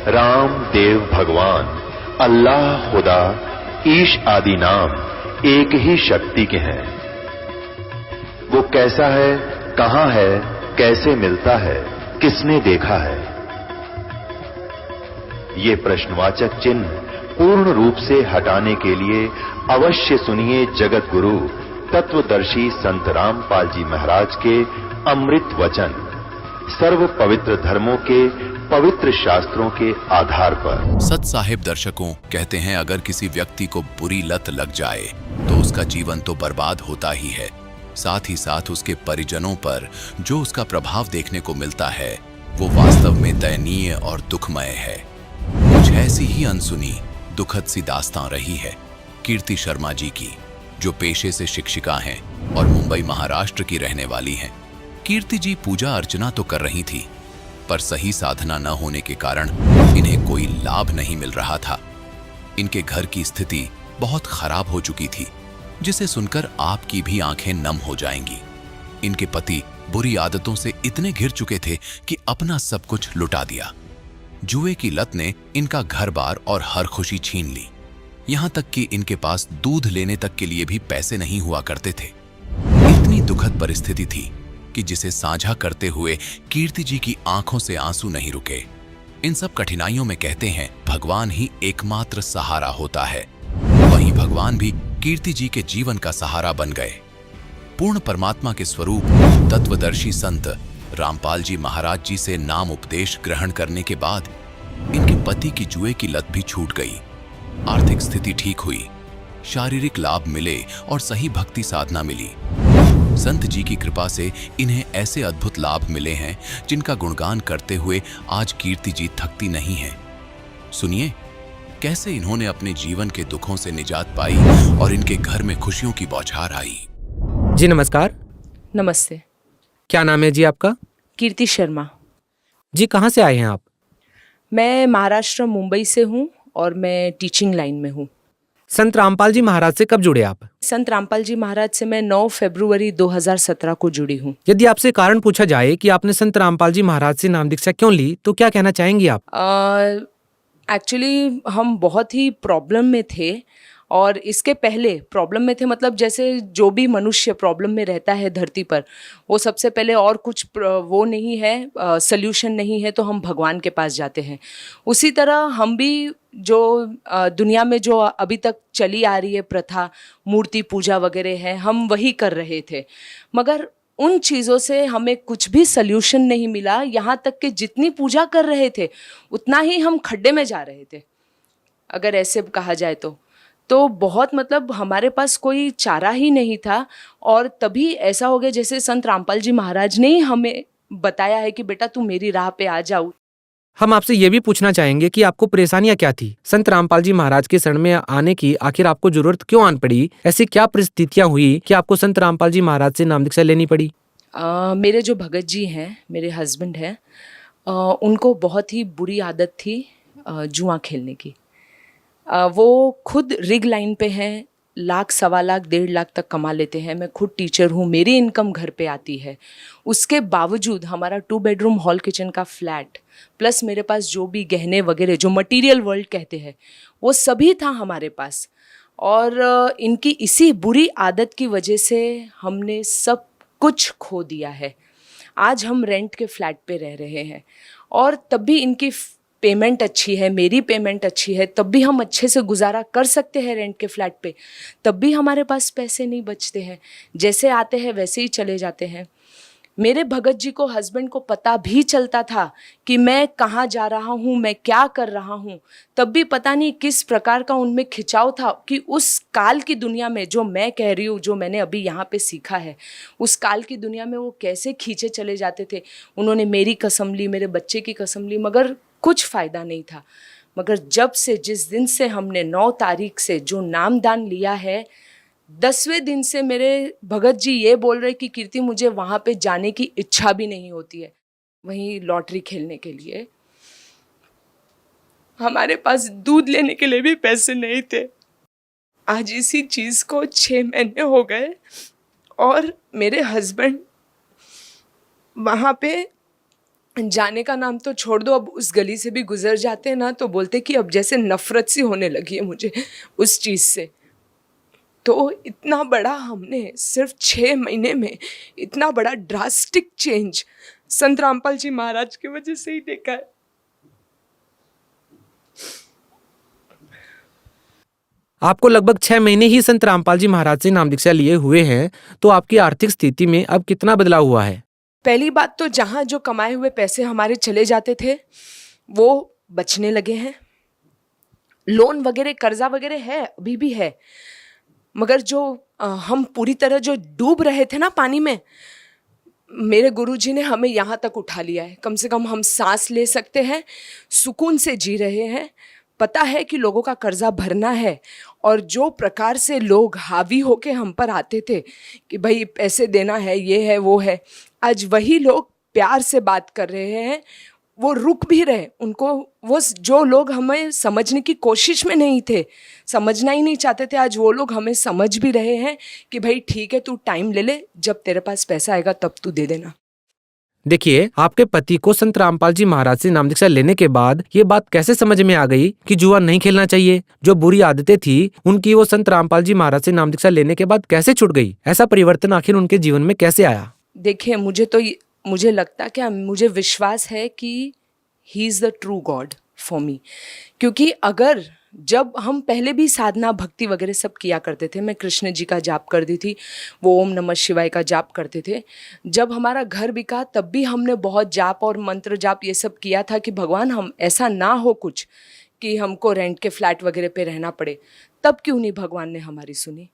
राम देव भगवान, अल्लाह खुदा, ईश आदि नाम एक ही शक्ति के हैं। वो कैसा है, कहां है, कैसे मिलता है, किसने देखा है? ये प्रश्नवाचक चिन्ह पूर्ण रूप से हटाने के लिए अवश्य सुनिए जगत गुरु तत्वदर्शी संत रामपाल जी महाराज के अमृत वचन, सर्व पवित्र धर्मों के पवित्र शास्त्रों के आधार पर। सत साहिब दर्शकों कहते हैं, अगर किसी व्यक्ति को बुरी लत लग जाए तो उसका जीवन तो बर्बाद होता ही है, साथ ही साथ उसके परिजनों पर जो उसका प्रभाव देखने को मिलता है वो वास्तव में दयनीय और दुखमय है। कुछ ऐसी ही अनसुनी दुखद सी दास्तां रही है कीर्ति शर्मा जी की, जो पेशे से शिक्षिका हैं और मुंबई महाराष्ट्र की रहने वाली हैं। कीर्ति जी पूजा अर्चना तो कर रही थी, पर सही साधना न होने के कारण इन्हें कोई लाभ नहीं मिल रहा था। इनके घर की स्थिति बहुत खराब हो चुकी थी, जिसे सुनकर आपकी भी आंखें नम हो जाएंगी। इनके पति बुरी आदतों से इतने घिर चुके थे कि अपना सब कुछ लुटा दिया। जुए की लत ने इनका घर-बार और हर खुशी छीन ली, यहां तक कि इनके पास दूध लेने तक के लिए भी पैसे नहीं हुआ करते थे। इतनी दुखद परिस्थिति थी कि जिसे साझा करते हुए कीर्ति जी की आंखों से आंसू नहीं रुके। इन सब कठिनाइयों में कहते हैं भगवान ही एकमात्र सहारा होता है। वहीं भगवान भी कीर्ति जी के जीवन का सहारा बन गए। पूर्ण परमात्मा के स्वरूप तत्वदर्शी संत रामपाल जी महाराज जी से नाम उपदेश ग्रहण करने के बाद इनके पति की जुए की लत भी छूट गई, आर्थिक स्थिति ठीक हुई, शारीरिक लाभ मिले और सही भक्ति साधना मिली। संत जी की कृपा से इन्हें ऐसे अद्भुत लाभ मिले हैं जिनका गुणगान करते हुए आज कीर्ति जी थकती नहीं हैं। सुनिए कैसे इन्होंने अपने जीवन के दुखों से निजात पाई और इनके घर में खुशियों की बौछार आई। जी नमस्कार। नमस्ते। क्या नाम है जी आपका? कीर्ति शर्मा। जी कहाँ से आए हैं आप? मैं महाराष्ट्र मुंबई से हूँ और मैं टीचिंग लाइन में हूँ। संत रामपाल जी महाराज से कब जुड़े आप? संत रामपाल जी महाराज से मैं 9 फरवरी 2017 को जुड़ी हूँ। यदि आपसे कारण पूछा जाए कि आपने संत रामपाल जी महाराज से नाम दीक्षा क्यों ली, तो क्या कहना चाहेंगी आप? एक्चुअली हम बहुत ही प्रॉब्लम में थे और इसके पहले प्रॉब्लम में थे, मतलब जैसे जो भी मनुष्य प्रॉब्लम में रहता है धरती पर, वो सबसे पहले और कुछ वो नहीं है, सल्यूशन नहीं है तो हम भगवान के पास जाते हैं। उसी तरह हम भी जो दुनिया में जो अभी तक चली आ रही है प्रथा, मूर्ति पूजा वगैरह है, हम वही कर रहे थे, मगर उन चीज़ों से हमें कुछ भी सल्यूशन नहीं मिला। यहाँ तक कि जितनी पूजा कर रहे थे उतना ही हम खड्डे में जा रहे थे, अगर ऐसे कहा जाए तो बहुत, मतलब हमारे पास कोई चारा ही नहीं था। और तभी ऐसा हो गया जैसे संत रामपाल जी महाराज ने ही हमें बताया है कि बेटा तू मेरी राह पे आ जाओ। हम आपसे ये भी पूछना चाहेंगे कि आपको परेशानियां क्या थी? संत रामपाल जी महाराज के शरण में आने की आखिर आपको जरूरत क्यों आन पड़ी? ऐसी क्या परिस्थितियां हुई कि आपको संत रामपाल जी महाराज से नाम दीक्षा लेनी पड़ी? मेरे जो भगत जी हैं, मेरे हस्बैंड हैं, उनको बहुत ही बुरी आदत थी जुआ खेलने की। वो खुद रिग लाइन पे हैं, लाख, सवा लाख, 1.5 लाख तक कमा लेते हैं। मैं खुद टीचर हूँ, मेरी इनकम घर पे आती है। उसके बावजूद हमारा 2 बेडरूम हॉल किचन का फ्लैट, प्लस मेरे पास जो भी गहने वगैरह जो मटेरियल वर्ल्ड कहते हैं वो सभी था हमारे पास। और इनकी इसी बुरी आदत की वजह से हमने सब कुछ खो दिया है। आज हम रेंट के फ्लैट पे रह रहे हैं और तब भी इनकी पेमेंट अच्छी है, मेरी पेमेंट अच्छी है, तब भी हम अच्छे से गुजारा कर सकते हैं रेंट के फ्लैट पे, तब भी हमारे पास पैसे नहीं बचते हैं। जैसे आते हैं वैसे ही चले जाते हैं। मेरे भगत जी को, हस्बैंड को पता भी चलता था कि मैं कहाँ जा रहा हूँ, मैं क्या कर रहा हूँ, तब भी पता नहीं किस प्रकार का उनमें खिंचाव था कि उस काल की दुनिया में, जो मैं कह रही हूँ, जो मैंने अभी यहाँ पे सीखा है, उस काल की दुनिया में वो कैसे खींचे चले जाते थे। उन्होंने मेरी कसम ली, मेरे बच्चे की कसम ली, मगर कुछ फ़ायदा नहीं था। मगर जब से, जिस दिन से हमने 9 तारीख से जो नामदान लिया है, 10वें दिन से मेरे भगत जी ये बोल रहे कि कीर्ति मुझे वहाँ पे जाने की इच्छा भी नहीं होती है, वहीं लॉटरी खेलने के लिए। हमारे पास दूध लेने के लिए भी पैसे नहीं थे। आज इसी चीज़ को 6 महीने हो गए और मेरे हस्बैंड वहाँ पे जाने का नाम तो छोड़ दो, अब उस गली से भी गुजर जाते हैं ना तो बोलते कि अब जैसे नफरत सी होने लगी है मुझे उस चीज़ से। तो इतना बड़ा हमने सिर्फ 6 महीने में इतना बड़ा ड्रास्टिक चेंज संत रामपाल जी महाराज की वजह से ही देखा है। आपको लगभग 6 महीने ही संत रामपाल जी महाराज से नाम दीक्षा लिए हुए हैं, तो आपकी आर्थिक स्थिति में अब कितना बदलाव हुआ है? पहली बात तो जहाँ जो कमाए हुए पैसे हमारे चले जाते थे वो बचने लगे हैं। लोन वगैरह कर्जा वगैरह है, अभी भी है, मगर जो हम पूरी तरह जो डूब रहे थे ना पानी में, मेरे गुरुजी ने हमें यहाँ तक उठा लिया है। कम से कम हम सांस ले सकते हैं, सुकून से जी रहे हैं। पता है कि लोगों का कर्जा भरना है, और जो प्रकार से लोग हावी होके हम पर आते थे कि भाई पैसे देना है, ये है वो है, आज वही लोग प्यार से बात कर रहे हैं, वो रुक भी रहे। उनको वो जो लोग हमें समझने की कोशिश में नहीं थे, समझना ही नहीं चाहते थे, आज वो लोग हमें समझ भी रहे हैं कि भाई ठीक है, तू टाइम ले ले, जब तेरे पास पैसा आएगा तब तू दे देना। देखिए, आपके पति को संत रामपाल जी महाराज से नाम दीक्षा लेने के बाद ये बात कैसे समझ में आ गई कि जुआ नहीं खेलना चाहिए? जो बुरी आदतें थी उनकी वो संत रामपाल जी महाराज से नाम दीक्षा लेने के बाद कैसे छूट गई? ऐसा परिवर्तन आखिर उनके जीवन में कैसे आया? देखिए, मुझे लगता क्या, मुझे विश्वास है कि he is the true God for me. क्योंकि अगर जब हम पहले भी साधना भक्ति वगैरह सब किया करते थे, मैं कृष्ण जी का जाप करती थी, वो ओम नमः शिवाय का जाप करते थे। जब हमारा घर बिका तब भी हमने बहुत जाप और मंत्र जाप ये सब किया था कि भगवान हम ऐसा ना हो कुछ कि हमको रेंट के फ्लैट वगैरह पे रहना पड़े। तब क्यों नहीं भगवान ने हमारी सुनी?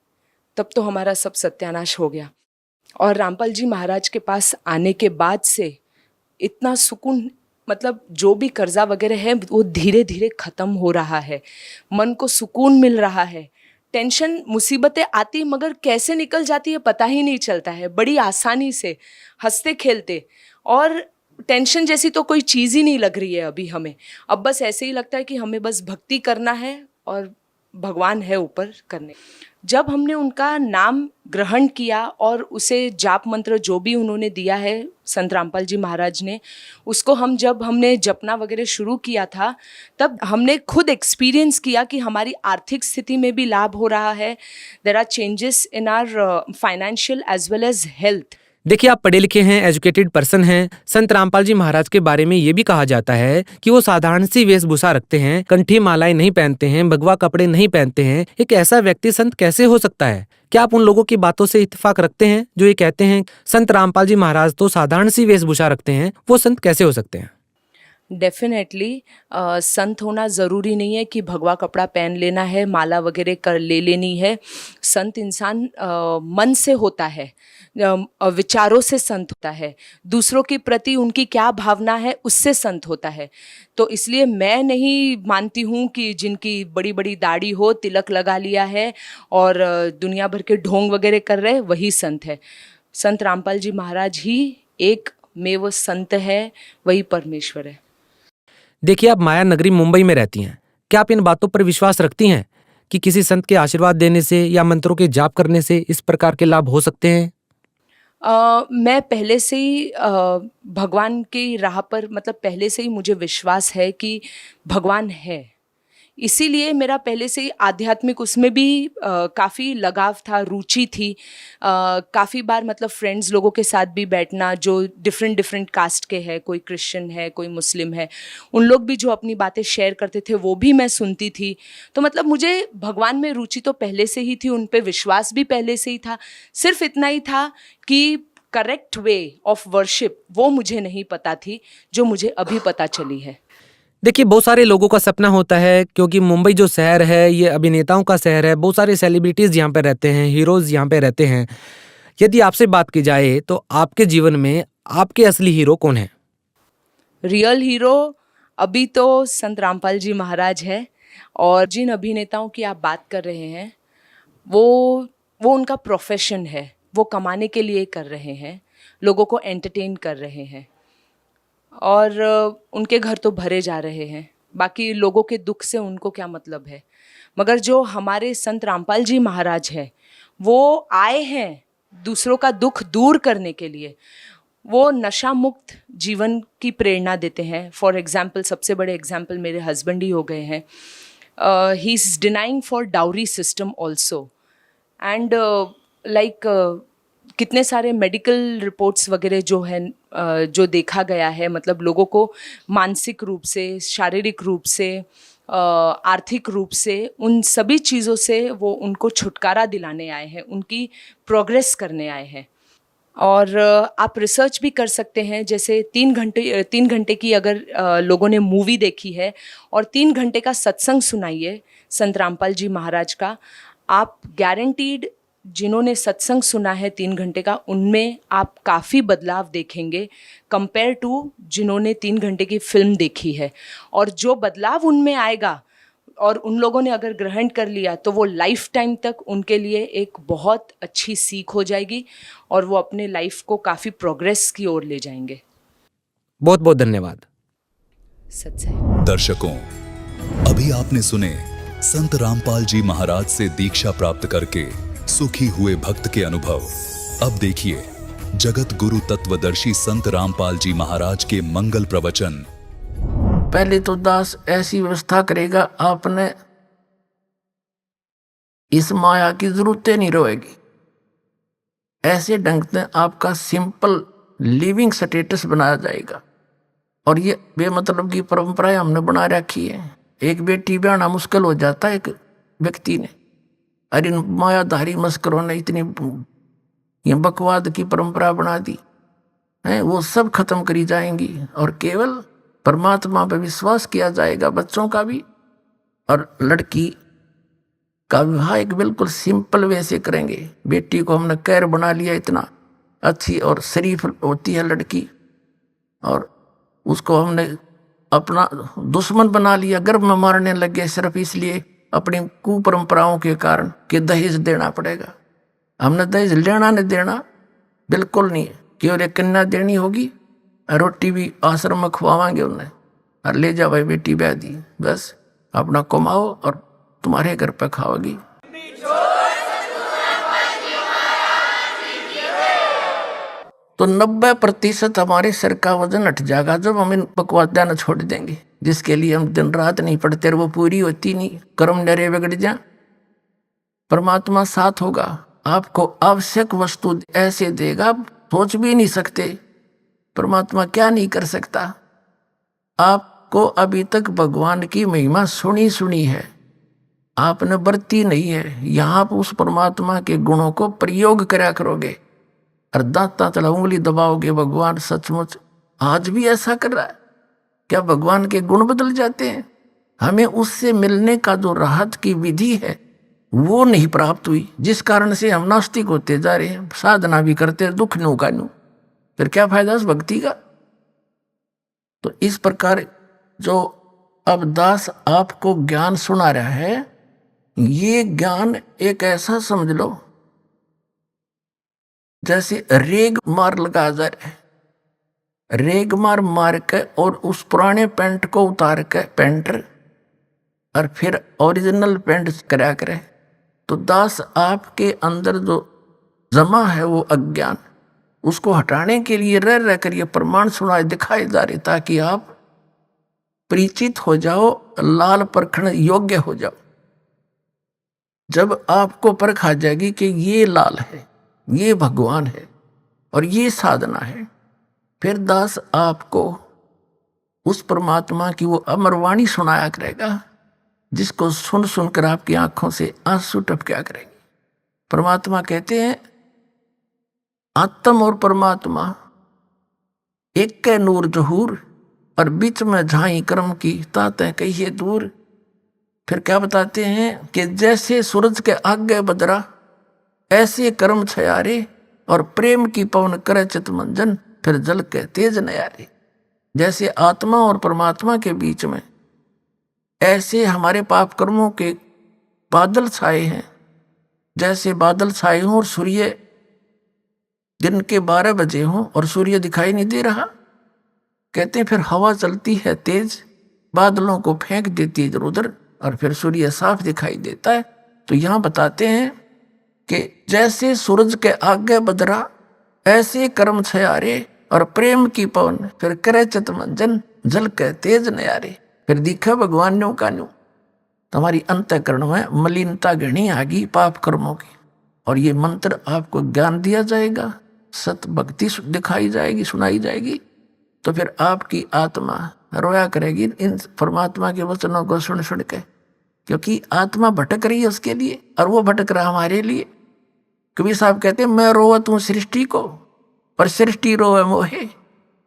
तब तो हमारा सब सत्यानाश हो गया। और रामपाल जी महाराज के पास आने के बाद से इतना सुकून, मतलब जो भी कर्जा वगैरह है वो धीरे धीरे ख़त्म हो रहा है, मन को सुकून मिल रहा है। टेंशन मुसीबतें आती मगर कैसे निकल जाती है पता ही नहीं चलता है, बड़ी आसानी से हंसते खेलते। और टेंशन जैसी तो कोई चीज़ ही नहीं लग रही है अभी हमें। अब बस ऐसे ही लगता है कि हमें बस भक्ति करना है और भगवान है ऊपर करने। जब हमने उनका नाम ग्रहण किया और उसे जाप मंत्र जो भी उन्होंने दिया है संत रामपाल जी महाराज ने, उसको जब हमने जपना वगैरह शुरू किया था, तब हमने खुद एक्सपीरियंस किया कि हमारी आर्थिक स्थिति में भी लाभ हो रहा है। There are changes in our financial as well as health. देखिए, आप पढ़े लिखे हैं, एजुकेटेड पर्सन हैं। संत रामपाल जी महाराज के बारे में ये भी कहा जाता है कि वो साधारण सी वेशभूषा रखते हैं, कंठी मालाएं नहीं पहनते हैं, भगवा कपड़े नहीं पहनते हैं। एक ऐसा व्यक्ति संत कैसे हो सकता है? क्या आप उन लोगों की बातों से इत्तेफाक रखते हैं जो ये कहते हैं संत रामपाल जी महाराज तो साधारण सी वेशभूषा रखते हैं, वो संत कैसे हो सकते हैं? डेफिनेटली संत होना ज़रूरी नहीं है कि भगवा कपड़ा पहन लेना है, माला वगैरह कर ले लेनी है। संत इंसान मन से होता है, विचारों से संत होता है, दूसरों के प्रति उनकी क्या भावना है उससे संत होता है। तो इसलिए मैं नहीं मानती हूँ कि जिनकी बड़ी बड़ी दाढ़ी हो, तिलक लगा लिया है और दुनिया भर के ढोंग वगैरह कर रहे वही संत है। संत रामपाल जी महाराज ही एक में वो संत है, वही परमेश्वर है। देखिए, आप माया नगरी मुंबई में रहती हैं। क्या आप इन बातों पर विश्वास रखती हैं कि किसी संत के आशीर्वाद देने से या मंत्रों के जाप करने से इस प्रकार के लाभ हो सकते हैं? मैं पहले से ही भगवान की राह पर, मतलब पहले से ही मुझे विश्वास है कि भगवान है। इसीलिए मेरा पहले से ही आध्यात्मिक उसमें भी काफ़ी लगाव था, रुचि थी। काफ़ी बार मतलब फ्रेंड्स लोगों के साथ भी बैठना जो डिफरेंट कास्ट के हैं, कोई क्रिश्चियन है, कोई मुस्लिम है, उन लोग भी जो अपनी बातें शेयर करते थे वो भी मैं सुनती थी। तो मतलब मुझे भगवान में रुचि तो पहले से ही थी, उन पे विश्वास भी पहले से ही था। सिर्फ इतना ही था कि करेक्ट वे ऑफ वर्शिप वो मुझे नहीं पता थी, जो मुझे अभी पता चली है। देखिए, बहुत सारे लोगों का सपना होता है, क्योंकि मुंबई जो शहर है ये अभिनेताओं का शहर है। बहुत सारे सेलिब्रिटीज यहाँ पे रहते हैं, हीरोज यहाँ पे रहते हैं। यदि आपसे बात की जाए तो आपके जीवन में आपके असली हीरो कौन है? रियल हीरो अभी तो संत रामपाल जी महाराज है। और जिन अभिनेताओं की आप बात कर रहे हैं वो उनका प्रोफेशन है, वो कमाने के लिए कर रहे हैं, लोगों को एंटरटेन कर रहे हैं और उनके घर तो भरे जा रहे हैं। बाकी लोगों के दुख से उनको क्या मतलब है। मगर जो हमारे संत रामपाल जी महाराज हैं वो आए हैं दूसरों का दुख दूर करने के लिए। वो नशा मुक्त जीवन की प्रेरणा देते हैं। फॉर एग्जाम्पल, सबसे बड़े एग्जाम्पल मेरे हस्बैंड ही हो गए हैं। He is denying for dowry system also, and like कितने सारे मेडिकल रिपोर्ट्स वगैरह जो है जो देखा गया है, मतलब लोगों को मानसिक रूप से, शारीरिक रूप से, आर्थिक रूप से, उन सभी चीज़ों से वो उनको छुटकारा दिलाने आए हैं, उनकी प्रोग्रेस करने आए हैं। और आप रिसर्च भी कर सकते हैं। जैसे 3 घंटे की अगर लोगों ने मूवी देखी है और 3 घंटे का सत्संग सुनाइए संत रामपाल जी महाराज का, आप गारंटीड, जिन्होंने सत्संग सुना है 3 घंटे का, उनमें आप काफ़ी बदलाव देखेंगे कंपेयर टू जिन्होंने 3 घंटे की फिल्म देखी है। और जो बदलाव उनमें आएगा और उन लोगों ने अगर ग्रहण कर लिया तो वो लाइफ टाइम तक उनके लिए एक बहुत अच्छी सीख हो जाएगी और वो अपने लाइफ को काफ़ी प्रोग्रेस की ओर ले जाएंगे। बहुत बहुत धन्यवाद। सच है। दर्शकों, अभी आपने सुने संत रामपाल जी महाराज से दीक्षा प्राप्त करके सुखी हुए भक्त के अनुभव। अब देखिए जगत गुरु तत्वदर्शी संत रामपाल जी महाराज के मंगल प्रवचन। पहले तो दास ऐसी व्यवस्था करेगा, आपने इस माया की जरूरत नहीं रहेगी। ऐसे ढंग से आपका सिंपल लिविंग स्टेटस बनाया जाएगा। और ये बेमतलब की परंपराएं हमने बना रखी है। एक बेटी ब्याहना मुश्किल हो जाता है एक व्यक्ति ने, अरे मायाधारी मस्करों ने इतनी ये बकवाद की परंपरा बना दी है, वो सब खत्म करी जाएंगी और केवल परमात्मा पर विश्वास किया जाएगा, बच्चों का भी। और लड़की का विवाह एक बिल्कुल सिंपल वे से करेंगे। बेटी को हमने कैर बना लिया, इतना अच्छी और शरीफ होती है लड़की, और उसको हमने अपना दुश्मन बना लिया, गर्भ में मारने लगे सिर्फ इसलिए अपनी कुपरंपराओं के कारण कि दहेज देना पड़ेगा। हमने दहेज लेना नहीं देना बिल्कुल नहीं, केवल एक कन्या देनी होगी, रोटी भी आश्रम में खुआवाएंगे उन्हें, और ले जा भाई बेटी ब्याह दी, बस अपना कमाओ और तुम्हारे घर पे खाओगी। तो 90% हमारे सिर का वजन हट जाएगा जब हम इन बकवादियां न छोड़ देंगे, जिसके लिए हम दिन रात नहीं पढ़ते और वो पूरी होती नहीं, कर्म नरे बिगड़ जा। परमात्मा साथ होगा, आपको आवश्यक वस्तु ऐसे देगा आप सोच भी नहीं सकते परमात्मा क्या नहीं कर सकता। आपको अभी तक भगवान की महिमा सुनी है, आपने बरती नहीं है। यहाँ आप उस परमात्मा के गुणों को प्रयोग करा करोगे और दांता तला उंगली दबाओगे, भगवान सचमुच आज भी ऐसा कर रहा है। क्या भगवान के गुण बदल जाते हैं? हमें उससे मिलने का जो राहत की विधि है वो नहीं प्राप्त हुई, जिस कारण से हम नास्तिक होते जा रहे हैं, साधना भी करते हैं, दुख नु का नु, फिर क्या फायदा उस भक्ति का। तो इस प्रकार जो अब दास आपको ज्ञान सुना रहा है, ये ज्ञान एक ऐसा समझ लो जैसे रेग मार लगा जा रहा है, रेग मार के और उस पुराने पेंट को उतार के पेंटर और फिर ओरिजिनल पेंट करा करे। तो दास आपके अंदर जो जमा है वो अज्ञान, उसको हटाने के लिए रह कर ये प्रमाण सुनाए दिखाए जा रहे, ताकि आप परिचित हो जाओ, लाल परखण योग्य हो जाओ। जब आपको परख आ जाएगी कि ये लाल है, ये भगवान है और ये साधना है, फिर दास आपको उस परमात्मा की वो अमरवाणी सुनाया करेगा, जिसको सुन सुनकर आपकी आंखों से आंसू टपका करेंगे। परमात्मा कहते हैं आत्म और परमात्मा एक के नूर जहूर, और बीच में झाई कर्म की ताते कहिए दूर। फिर क्या बताते हैं कि जैसे सूरज के आगे बदरा, ऐसे कर्म छयारे, और प्रेम की पवन करे चित मंजन, फिर जल के तेज नयारे। जैसे आत्मा और परमात्मा के बीच में ऐसे हमारे पाप कर्मों के बादल छाए हैं। जैसे बादल छाए हों और सूर्य दिन के 12 बजे हों और सूर्य दिखाई नहीं दे रहा, कहते हैं फिर हवा चलती है तेज, बादलों को फेंक देती है इधर उधर, और फिर सूर्य साफ दिखाई देता है। तो यहाँ बताते हैं कि जैसे सूरज के आगे बदरा, ऐसे कर्म छयारे, और प्रेम की पवन फिर करे चित मंजन जल के तेज नयारे। फिर दिखा भगवान न्यू का न्यू, तुम्हारी अंतःकरण में मलिनता घनी आगी पाप कर्मों की। और ये मंत्र आपको ज्ञान दिया जाएगा, सत भक्ति दिखाई जाएगी, सुनाई जाएगी, तो फिर आपकी आत्मा रोया करेगी इन परमात्मा के वचनों को सुन सुन के, क्योंकि आत्मा भटक रही है उसके लिए और वो भटक रहा हमारे लिए। कबीर साहब कहते हैं मैं रोवत हूं सृष्टि को पर सृष्टि रोवे मोहे।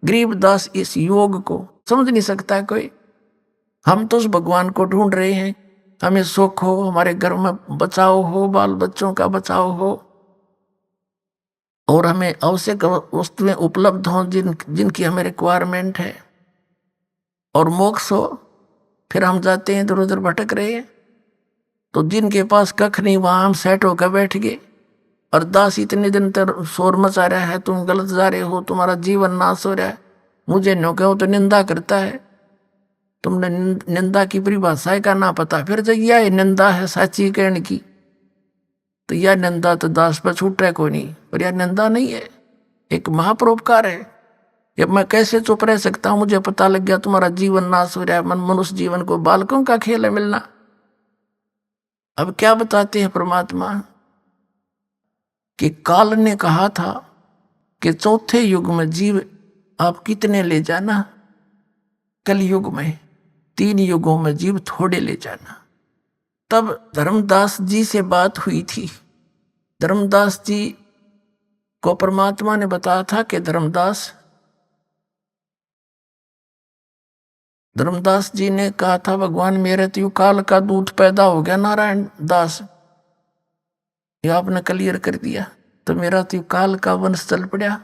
गरीबदास इस योग को समझ नहीं सकता कोई। हम तो उस भगवान को ढूंढ रहे हैं, हमें सुख हो, हमारे घर में बचाव हो, बाल बच्चों का बचाव हो, और हमें आवश्यक वस्तुएं उपलब्ध हों जिनकी हमें रिक्वायरमेंट है, और मोक्ष हो। फिर हम जाते हैं इधर उधर भटक रहे हैं। तो जिनके पास कख नहीं वहां हम सेट होकर बैठ गए। और दास इतने दिन तक शोर मचा रहा है, तुम गलत जा रहे हो, तुम्हारा जीवन नाश हो रहा है, मुझे नो कहो तो निंदा करता है। तुमने निंदा की परिभाषा का ना पता, फिर जब यह निंदा है साची कहने की, तो यह निंदा तो दास पर छूट है कोई नहीं, पर यह निंदा नहीं है, एक महापरोपकार है। जब मैं कैसे चुप रह सकता हूं, मुझे पता लग गया तुम्हारा जीवन नाश हो रहा है। मनुष्य जीवन को बालकों का खेल है मिलना। अब क्या बताते हैं परमात्मा कि काल ने कहा था कि चौथे युग में जीव आप कितने ले जाना, कल युग में 3 युगों में जीव थोड़े ले जाना। तब धर्मदास जी से बात हुई थी। धर्मदास जी को परमात्मा ने बताया था कि धर्मदास जी ने कहा था भगवान मेरे तो काल का दूत पैदा हो गया नारायण दास, ये आपने क्लियर कर दिया, तो मेरा तो काल का वंश चल पड़ा।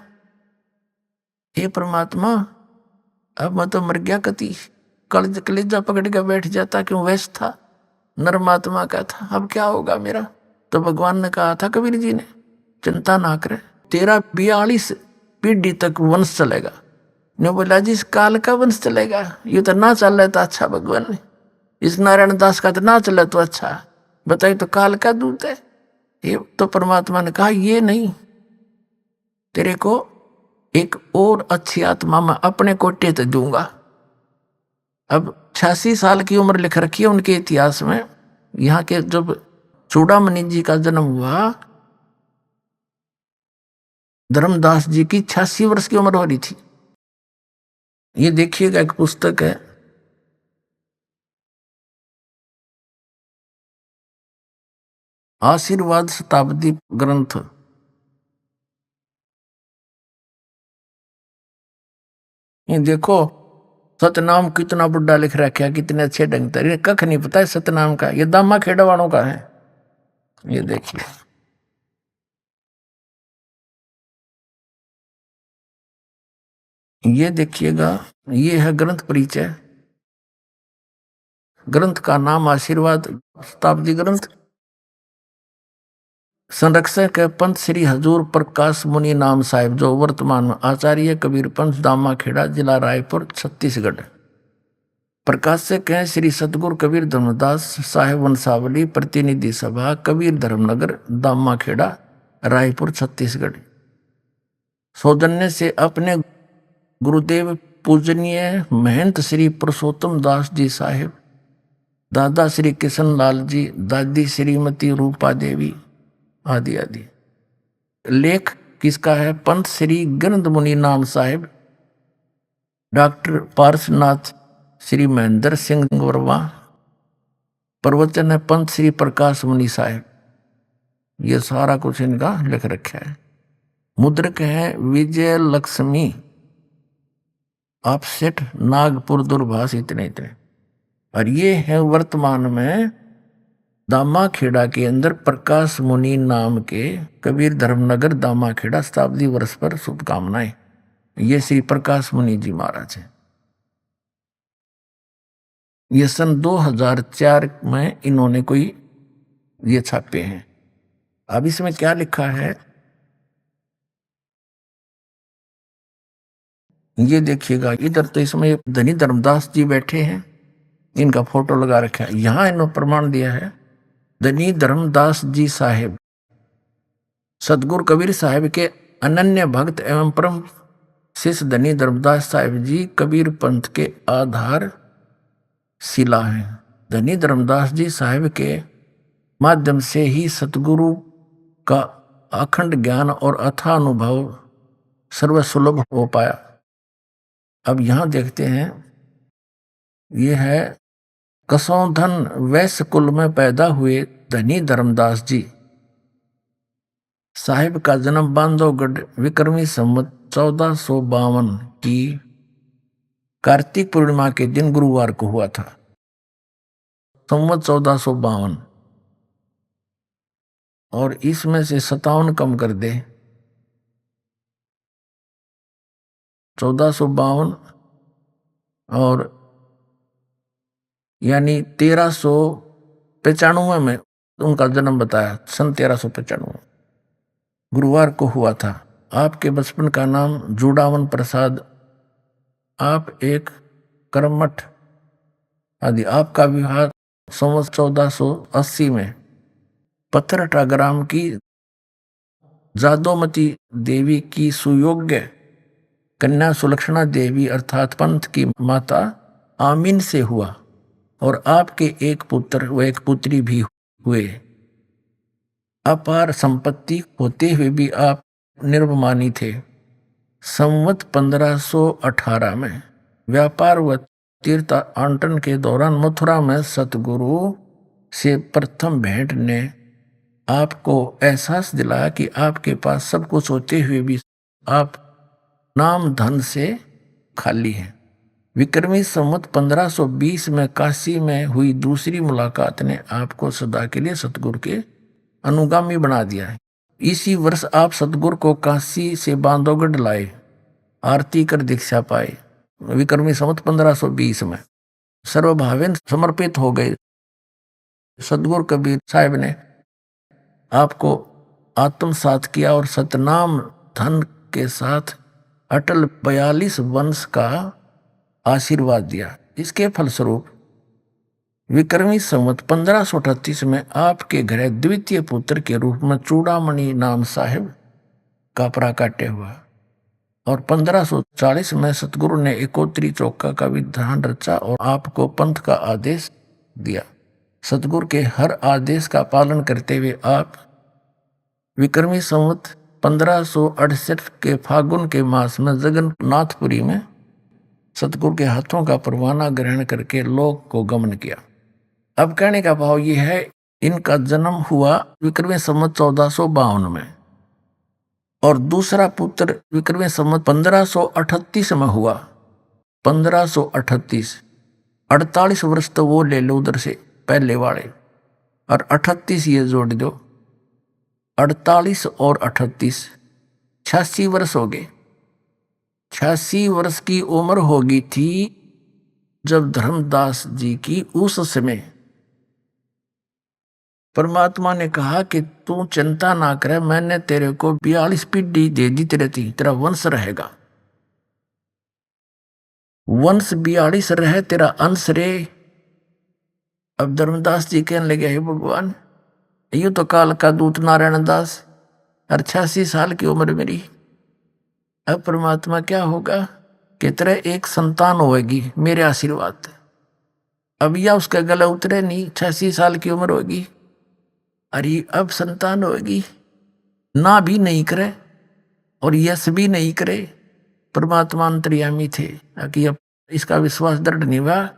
हे परमात्मा अब मैं तो मर गया, कति कलेजा पकड़ के बैठ जाता, क्यों वैस था, नरमात्मा का था, अब क्या होगा मेरा। तो भगवान ने कहा था कबीर जी ने, चिंता ना करे, तेरा 42 पीढ़ी तक वंश चलेगा। ने बोला जी इस काल का वंश चलेगा, ये तो ना चल रहा था अच्छा भगवान ने, इस नारायण दास का तो ना चले तो अच्छा, बताइए तो काल का दूत है ये। तो परमात्मा ने कहा ये नहीं, तेरे को एक और अच्छी आत्मा में अपने कोटे तो दूंगा। अब 86 साल की उम्र लिख रखी है उनके इतिहास में। यहाँ के जब चूड़ामणि जी का जन्म हुआ, धर्मदास जी की 86 वर्ष की उम्र हो रही थी। ये देखिएगा एक पुस्तक है, आशीर्वाद शताब्दी ग्रंथ। ये देखो सतनाम कितना बुढ़ा लिख रखा है, कितने अच्छे ढंग से, कख नहीं पता है सतनाम का, ये दामा खेड़ा वालों का है। ये देखिए ये देखिएगा, ये है ग्रंथ परिचय। ग्रंथ का नाम आशीर्वाद शताब्दी ग्रंथ। संरक्षक है पंत श्री हजूर प्रकाश मुनि नाम साहिब, जो वर्तमान में आचार्य कबीर पंथ दामा खेड़ा जिला रायपुर छत्तीसगढ़। प्रकाशक हैं श्री सतगुरु कबीर धर्मदास साहेब वंशावली प्रतिनिधि सभा कबीर धर्मनगर दामा खेड़ा रायपुर छत्तीसगढ़। सौजन्य से अपने गुरुदेव पूजनीय महंत श्री पुरुषोत्तम दास जी साहेब, दादा श्री किशन लाल जी, दादी श्रीमती रूपा देवी आदि आदि। लेख किसका है? पंत श्री गंध मुनि नाम साहेब, डॉक्टर पार्शनाथ श्री महेंद्र सिंह वर्मा। प्रवचन है पंत श्री प्रकाश मुनि साहेब। ये सारा कुछ इनका लिख रखा है। मुद्रक है विजय लक्ष्मी ऑफसेट नागपुर दूरभाष इतने इतने। और ये है वर्तमान में दामा खेड़ा के अंदर प्रकाश मुनि नाम के कबीर धर्मनगर दामा खेड़ा शताब्दी वर्ष पर शुभकामनाएं। ये श्री प्रकाश मुनि जी महाराज है। ये सन 2004 में इन्होंने कोई ये छापे हैं। अब इसमें क्या लिखा है ये देखिएगा। इधर तो इसमें धनी धर्मदास जी बैठे हैं, इनका फोटो लगा रखा है। यहां इन्होंने प्रमाण दिया है धनी धर्मदास जी साहेब सतगुरु कबीर साहेब के अनन्य भक्त एवं परम शिष्य धनी धर्मदास साहिब जी कबीर पंथ के आधार शिला हैं। धनी धर्मदास जी साहिब के माध्यम से ही सतगुरु का अखंड ज्ञान और अथाह अनुभव सर्वसुलभ हो पाया। अब यहां देखते हैं, यह है कसौधन वैश्य कुल में पैदा हुए धनी धर्मदास जी साहिब का जन्म बांधवगढ़ विक्रमी संवत 1452 की कार्तिक पूर्णिमा के दिन गुरुवार को हुआ था। संवत 1452, और इसमें से 57 कम कर दे, 1452 और यानी 1395 में उनका जन्म बताया। सन 1395 गुरुवार को हुआ था। आपके बचपन का नाम जुड़ावन प्रसाद, आप एक कर्मठ आदि। आपका विवाह संवत 1480 में पत्थरटा ग्राम की जादोमती देवी की सुयोग्य कन्या सुलक्षणा देवी अर्थात पंथ की माता आमीन से हुआ, और आपके एक पुत्र व एक पुत्री भी हुए। अपार संपत्ति होते हुए भी आप निर्भमानी थे। संवत 1518 में व्यापार व तीर्थाटन के दौरान मथुरा में सतगुरु से प्रथम भेंट ने आपको एहसास दिलाया कि आपके पास सब कुछ होते हुए भी आप नाम धन से खाली हैं। विक्रमी संवत 1520 में काशी में हुई दूसरी मुलाकात ने आपको सदा के लिए सतगुरु के अनुगामी बना दिया है। इसी वर्ष आप सतगुरु को काशी से बांधवगढ़ लाए, आरती कर दीक्षा पाए। विक्रमी संवत 1520 में सर्वभावेन समर्पित हो गए। सतगुरु कबीर साहिब ने आपको आत्मसात किया और सतनाम धन के साथ अटल 42 वंश का आशीर्वाद दिया। इसके फलस्वरूप विक्रमी संवत 1538 में आपके घर द्वितीय पुत्र के रूप में चूड़ामणि नाम साहिब का प्राकट्य हुआ, और 1540 में सतगुरु ने एकोत्री चौका का विधान रचा और आपको पंथ का आदेश दिया। सतगुरु के हर आदेश का पालन करते हुए आप विक्रमी संवत 1568 के फागुन के मास में जगन्नाथपुरी में सतगुरु के हाथों का परवाना ग्रहण करके लोक को गमन किया। अब कहने का भाव यह है, इनका जन्म हुआ विक्रमी संवत 1452 में, और दूसरा पुत्र विक्रमी संवत 1538 में हुआ। 1538, 48 वर्ष तो वो ले लो उधर से पहले वाले, और 38 ये जोड़ दो, 48 और 38 86 वर्ष हो गए। 86 वर्ष की उम्र होगी थी जब धर्मदास जी की उस समय परमात्मा ने कहा कि तू चिंता ना करे, मैंने तेरे को 42 पीढ़ी दे दी, तेरा वंश रहेगा, वंश 42 रहे, तेरा अंश रे। अब धर्मदास जी कहने लगे, हे भगवान, यूं तो काल का दूत नारायण दास, और 86 साल की उम्र मेरी, अब परमात्मा क्या होगा कि तेरा एक संतान होगी मेरे आशीर्वाद। अब या उसका गला उतरे नहीं, 86 साल की उम्र होगी, अरे अब संतान होगी, ना भी नहीं करे और यश भी नहीं करे। परमात्मा अंतर्यामी थे कि अब इसका विश्वास दृढ़ नहीं हुआ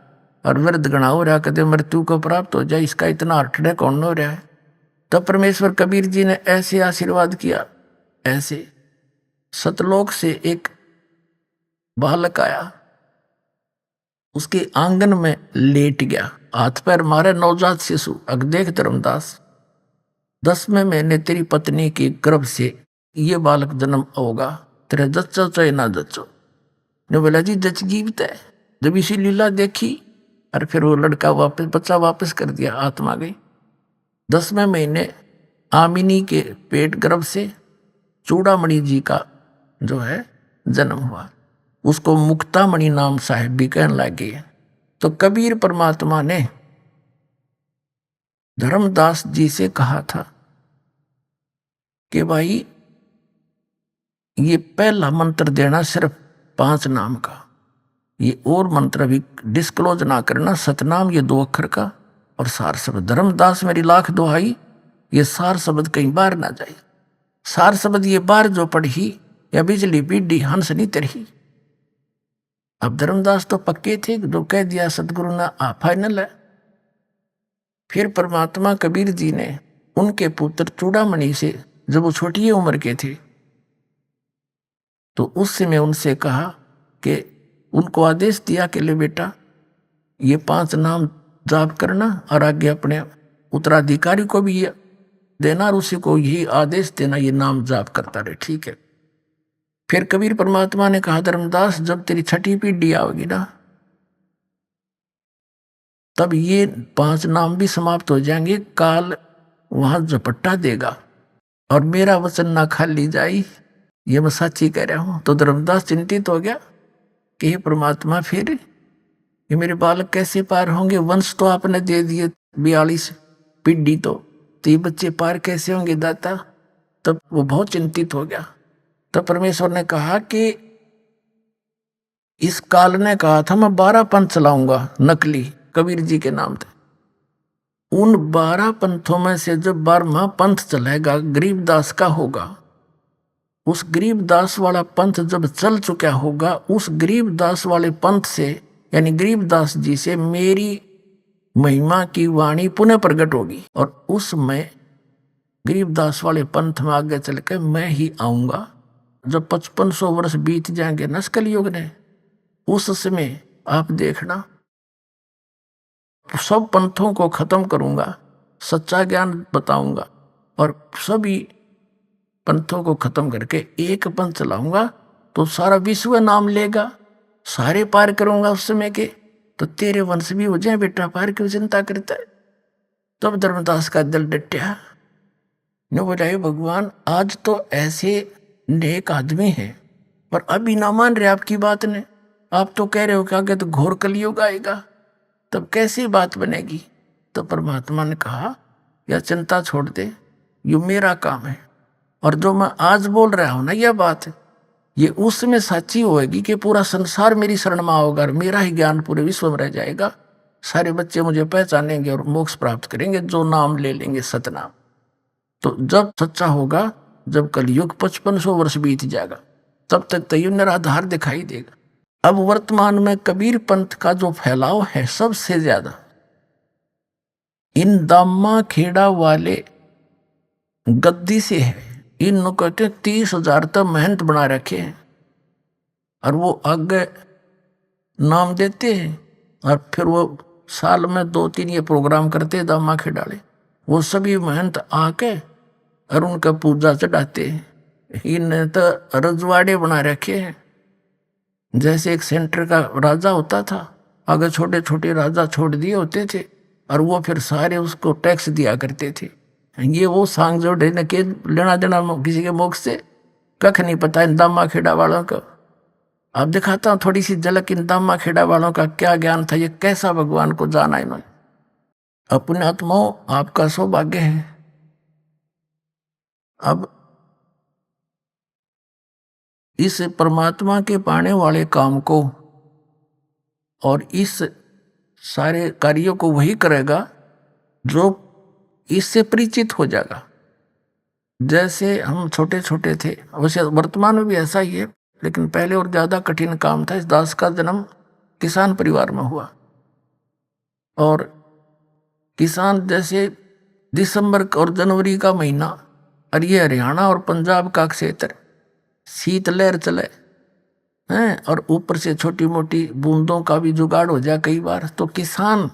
और वृद्ध गणा हो रहा, कदे मृत्यु को प्राप्त हो जाए, इसका इतना अठड़े कौन हो रहा है। तब परमेश्वर कबीर जी ने ऐसे आशीर्वाद किया, ऐसे सतलोक से एक बालक आया, उसके आंगन में लेट गया, हाथ पैर मारे नवजात शिशु। अग देख धर्मदास, 10वें महीने तेरी पत्नी के गर्भ से ये बालक जन्म होगा, तेरे जच्चो चाहे ना जच्चो। ने बोला जी जच जीवित है। जब इसी लीला देखी और फिर वो लड़का वापस, बच्चा वापस कर दिया, आत्मा गई। 10वें महीने आमिनी के पेट गर्भ से चूड़ामणि जी का जो है जन्म हुआ, उसको मुक्तामणि नाम साहिब भी कहने लगे। तो कबीर परमात्मा ने धर्मदास जी से कहा था कि भाई ये पहला मंत्र देना सिर्फ 5 नाम का। ये और मंत्र भी डिस्क्लोज ना करना। सतनाम ये 2 अक्षर का, और सार शब्द। धर्मदास मेरी लाख दुहाई, ये सार शब्द कहीं बाहर ना जाए। सार शब्द ये बाहर जो पढ़ी, या बिजली बीडी हंस नहीं तरही। अब धर्मदास तो पक्के थे, जो कह दिया सतगुरु ने आ फाइनल है। फिर परमात्मा कबीर जी ने उनके पुत्र चूड़ामणि से, जब वो छोटी उम्र के थे, तो उस समय उनसे कहा कि उनको आदेश दिया कि ले बेटा ये 5 नाम जाप करना, और आगे अपने उत्तराधिकारी को भी ये देना, और उसी को यही आदेश देना, ये नाम जाप करता रहे। ठीक है। फिर कबीर परमात्मा ने कहा, धर्मदास जब तेरी 6ठी पीढ़ी आओगी ना, तब ये 5 नाम भी समाप्त हो जाएंगे। काल वहां झपट्टा देगा, और मेरा वचन ना खाली जाई, ये मैं सच्ची कह रहा हूं। तो धर्मदास चिंतित हो गया कि हे परमात्मा, फिर ये मेरे बालक कैसे पार होंगे? वंश तो आपने दे दिए 42 पीढ़ी, तो ये बच्चे पार कैसे होंगे दाता? तब वो बहुत चिंतित हो गया। तब परमेश्वर ने कहा कि इस काल ने कहा था मैं 12 पंथ चलाऊंगा नकली कबीर जी के नाम से। उन 12 पंथों में से जब 12वां पंथ चलेगा, गरीबदास का होगा। उस गरीबदास वाला पंथ जब चल चुका होगा, उस गरीबदास वाले पंथ से, यानी गरीबदास जी से मेरी महिमा की वाणी पुनः प्रकट होगी, और उसमें गरीबदास वाले पंथ में आगे चल के मैं ही आऊंगा। जब 5500 वर्ष बीत जाएंगे न कलयुग ने, उस समय आप देखना सब पंथों को खत्म करूंगा, सच्चा ज्ञान बताऊंगा, और सभी पंथों को खत्म करके एक पंथ चलाऊंगा, तो सारा विश्व नाम लेगा, सारे पार करूंगा उस समय के। तो तेरे वंश भी हो जाए बेटा, पार क्यों चिंता करता है? तब धर्मदास का दिल डटया। ने बोला, हे भगवान, आज तो ऐसे नेक आदमी हैं, पर अभी ना मान रहे आपकी बात ने। आप तो कह रहे हो कि आगे तो घोर कलयुग आएगा, तब कैसी बात बनेगी? तो परमात्मा ने कहा, यह चिंता छोड़ दे, ये मेरा काम है, और जो मैं आज बोल रहा हूं ना, यह बात है, ये उस समय सच्ची होगी कि पूरा संसार मेरी शरण में होगा, और मेरा ही ज्ञान पूरे विश्व में रह जाएगा। सारे बच्चे मुझे पहचानेंगे और मोक्ष प्राप्त करेंगे, जो नाम ले लेंगे सतनाम। तो जब सच्चा होगा, जब कलयुग 5500 वर्ष बीत जाएगा, तब तक तो ये निराधार दिखाई देगा। अब वर्तमान में कबीर पंथ का जो फैलाव है, सबसे ज्यादा इन दामा खेड़ा वाले गद्दी से है। इन कहते 30,000 तक मेहनत बना रखे हैं, और वो आगे नाम देते हैं, और फिर वो साल में 2-3 ये प्रोग्राम करते हैं दामा खेड़ाले। वो सभी मेहनत आके और उनका पूजा चढ़ाते हैं। इन्हें तो रजवाड़े बना रखे हैं, जैसे एक सेंटर का राजा होता था, आगे छोटे छोटे राजा छोड़ दिए होते थे, और वो फिर सारे उसको टैक्स दिया करते थे। ये वो सांग जोड़े न के लेना देना किसी के मुख से कख नहीं पता इन दामा खेड़ा वालों का। अब दिखाता हूँ थोड़ी सी झलक इन दामा खेड़ा वालों का क्या ज्ञान था, ये कैसा भगवान को जाना इन्होंने। अपने आत्माओं, आपका सौभाग्य है। अब इस परमात्मा के पाने वाले काम को और इस सारे कार्यों को वही करेगा जो इससे परिचित हो जाएगा। जैसे हम छोटे छोटे थे, वैसे वर्तमान में भी ऐसा ही है, लेकिन पहले और ज्यादा कठिन काम था। इस दास का जन्म किसान परिवार में हुआ, और किसान जैसे दिसंबर और जनवरी का महीना, और ये हरियाणा और पंजाब का क्षेत्र, शीत लहर चले हैं, और ऊपर से छोटी मोटी बूंदों का भी जुगाड़ हो जाए कई बार। तो किसान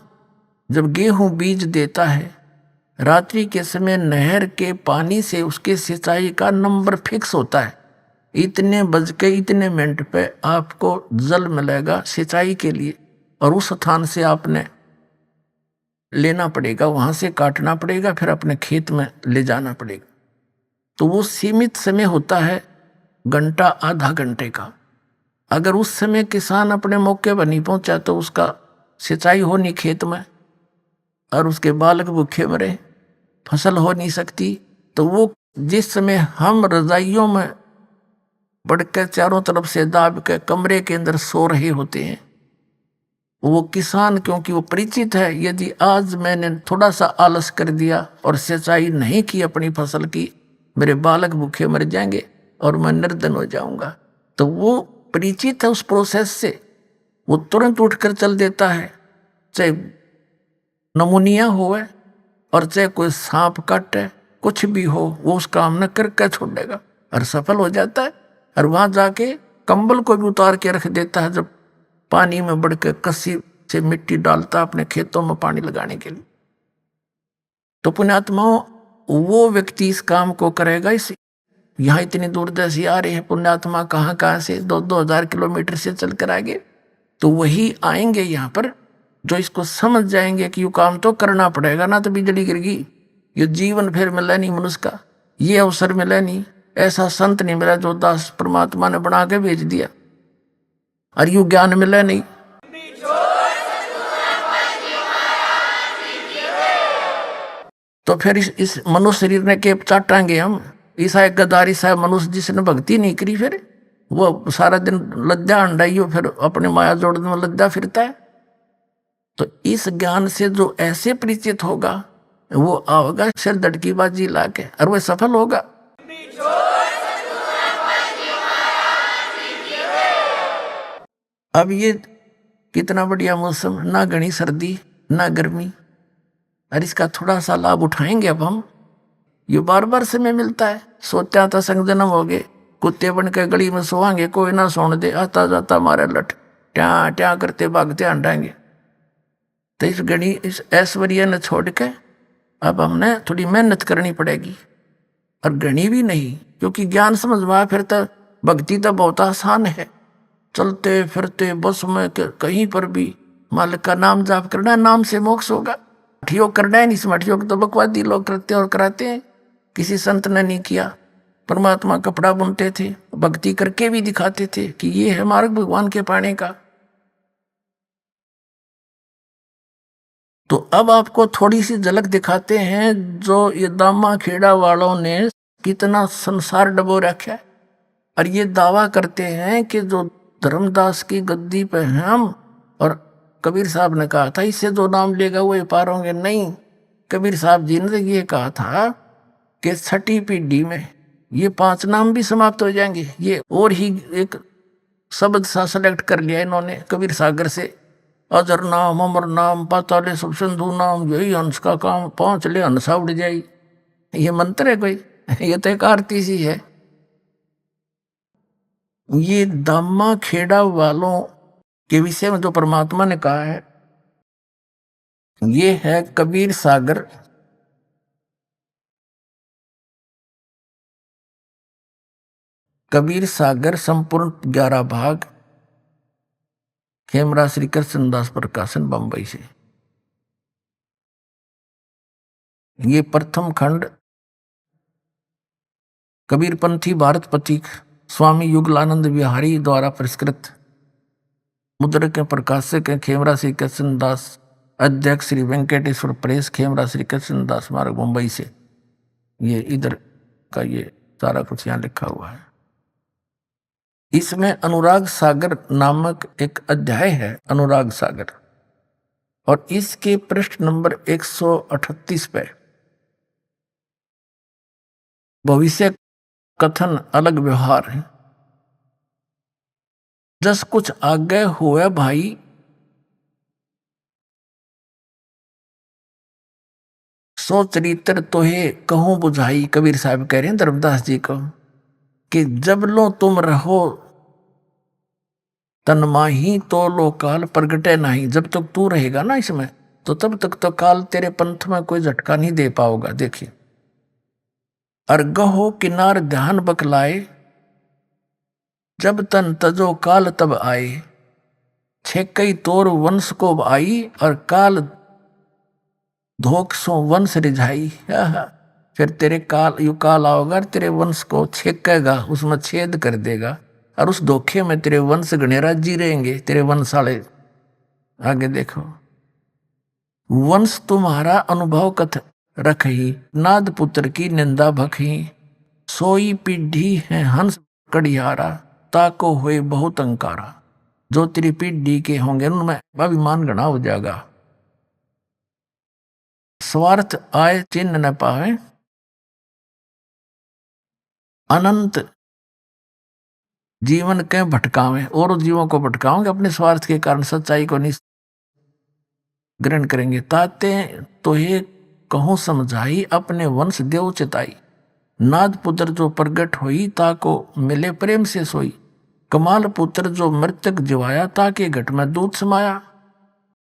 जब गेहूं बीज देता है, रात्रि के समय नहर के पानी से उसके सिंचाई का नंबर फिक्स होता है। इतने बज के इतने मिनट पे आपको जल मिलेगा सिंचाई के लिए, और उस स्थान से आपने लेना पड़ेगा, वहां से काटना पड़ेगा, फिर अपने खेत में ले जाना पड़ेगा। तो वो सीमित समय होता है, घंटा आधा घंटे का। अगर उस समय किसान अपने मौके पर नहीं पहुंचा तो उसका सिंचाई हो नहीं खेत में, और उसके बालक भूखे मरे, फसल हो नहीं सकती। तो वो जिस समय हम रजाइयों में बढ़कर चारों तरफ से दाब के कमरे के अंदर सो रहे होते हैं। वो किसान क्योंकि वो परिचित है, यदि आज मैंने थोड़ा सा आलस कर दिया और सिंचाई नहीं की अपनी फसल की, मेरे बालक भूखे मर जाएंगे और मैं निर्धन हो जाऊंगा। तो वो परिचित है उस प्रोसेस से, वो तुरंत उठकर चल देता है, चाहे नमूनिया हो और चाहे कोई सांप काटे, कुछ भी हो, वो उस काम न करके छोड़ेगा और सफल हो जाता है। और वहां जाके कंबल को भी उतार के रख देता है, जब पानी में बढ़ के कस्सी से मिट्टी डालता अपने खेतों में पानी लगाने के लिए। तो पुण्यात्माओं, वो व्यक्ति इस काम को करेगा। इस यहाँ इतनी दूरदर्शी आ रही है पुण्यात्मा, कहाँ से 2,000 किलोमीटर से चल कर आगे, तो वही आएंगे यहाँ पर जो इसको समझ जाएंगे कि ये काम तो करना पड़ेगा, ना तो बिजली गिरगी, ये जीवन फिर मिला नहीं मनुष्य का, ये अवसर मिला नहीं, ऐसा संत नहीं मिला जो दास परमात्मा ने बना के भेज दिया, और यू ज्ञान मिला नहीं। तो फिर इस मनुष्य शरीर ने के चाटांगे हम। ईसा एक गद्दारी साहब मनुष्य जिसने भक्ति नहीं करी, फिर वो सारा दिन लज्जा अंडाइयो, फिर अपने माया जोड़ने में लज्जा फिरता है। तो इस ज्ञान से जो ऐसे परिचित होगा, वो आओगा सिर दड़की बाजी लाके, और वह सफल होगा। अब ये कितना बढ़िया मौसम, ना घनी सर्दी ना गर्मी, और इसका थोड़ा सा लाभ उठाएंगे अब हम। ये बार बार समय मिलता है, सोचा था संग जन्म हो गए, कुत्ते बन के गली में सोवांगे, कोई ना सोने दे, आता जाता मारे लठ ट्या ट्या करते भागते हंडाएंगे। तो इस गणी इस ऐश्वर्य ने छोड़ के अब हमने थोड़ी मेहनत करनी पड़ेगी, और गणी भी नहीं, क्योंकि ज्ञान समझ में आया फिर तो भक्ति तो बहुत आसान है। चलते फिरते बस में कहीं पर भी मालिक का नाम जाप करना, नाम से मोक्ष होगा। मठियोग करना है नहीं, इस मठियोग तो बकवादी लोग करते और कराते हैं, किसी संत ने नहीं किया। परमात्मा कपड़ा बुनते थे, भक्ति करके भी दिखाते थे कि ये है मार्ग भगवान के पाने का। तो अब आपको थोड़ी सी झलक दिखाते हैं, जो ये दामा खेड़ा वालों ने कितना संसार डबो रखा है, और ये दावा करते हैं कि जो धर्मदास की गद्दी पे हम, और कबीर साहब ने कहा था इससे जो नाम लेगा वो पार होंगे। नहीं, कबीर साहब जी ने ये कहा था कि 6ठी पीढ़ी में ये 5 नाम भी समाप्त हो जाएंगे। ये और ही एक शब्द सा सेलेक्ट कर लिया इन्होंने कबीर सागर से, अजर नाम अमर नाम पाताले सब सिंधु नाम, यही हंस का काम, 5 ले हंसा उड़ जाई। ये मंत्र है कोई? ये तो एक आरती सी है। ये दामा खेड़ा वालों के विषय में जो परमात्मा ने कहा है, ये है कबीर सागर। कबीर सागर संपूर्ण 11 भाग, खेमरा श्री कृष्णदास प्रकाशन बंबई से। ये प्रथम खंड कबीरपंथी भारत पथिक स्वामी युगलानंद बिहारी द्वारा परिष्कृत मुद्रक प्रकाशक है खेमरा श्री कृष्णदास, अध्यक्ष श्री वेंकटेश्वर प्रेस, खेमरा श्री कृष्णदास मार्ग मुंबई से। ये इधर का ये सारा कुछ यहाँ लिखा हुआ है। इसमें अनुराग सागर नामक एक अध्याय है, अनुराग सागर, और इसके पृष्ठ नंबर 138 पे भविष्य कथन अलग व्यवहार है। जस कुछ आगे हुआ भाई, सो चरित्र तोहे कहूं बुझाई। कबीर साहब कह रहे हैं धर्मदास जी को कि जब लो तुम रहो तन माही, तो लो काल प्रगटे नहीं। जब तक तू रहेगा ना इसमें, तो तब तक तो काल तेरे पंथ में कोई झटका नहीं दे पाओगा। देखिए, अर्गहो किनार ध्यान बकलाए, जब तन तजो काल तब आए। छेकई तोर वंश को आई, और काल धोख सो वंश रिझाई। फिर तेरे यू काल आओगा, तेरे वंश को छेकेगा, उसमें छेद कर देगा, और उस धोखे में तेरे वंश गणेरा जी रहेंगे, तेरे वंशाले। आगे देखो, वंश तुम्हारा अनुभव कथ रखही, नाद पुत्र की निंदा भखही। सोई पीढ़ी है हंस कड़ियारा ताको हुए बहुत अंकारा। जो तेरी पीढ़ी के होंगे उनमें अभिमान घना हो जाएगा। स्वार्थ आए चिन्ह न पावे, अनंत जीवन के भटकावे। और जीवों को भटकाओगे अपने स्वार्थ के कारण, सच्चाई को नहीं ग्रहण करेंगे। ताते तो ये कहूं समझाई, अपने वंश देव चिताई। नाद पुत्र जो प्रगट हुई, ताको मिले प्रेम से सोई। कमाल पुत्र जो मृतक जिवाया, ताके घट में दूध समाया।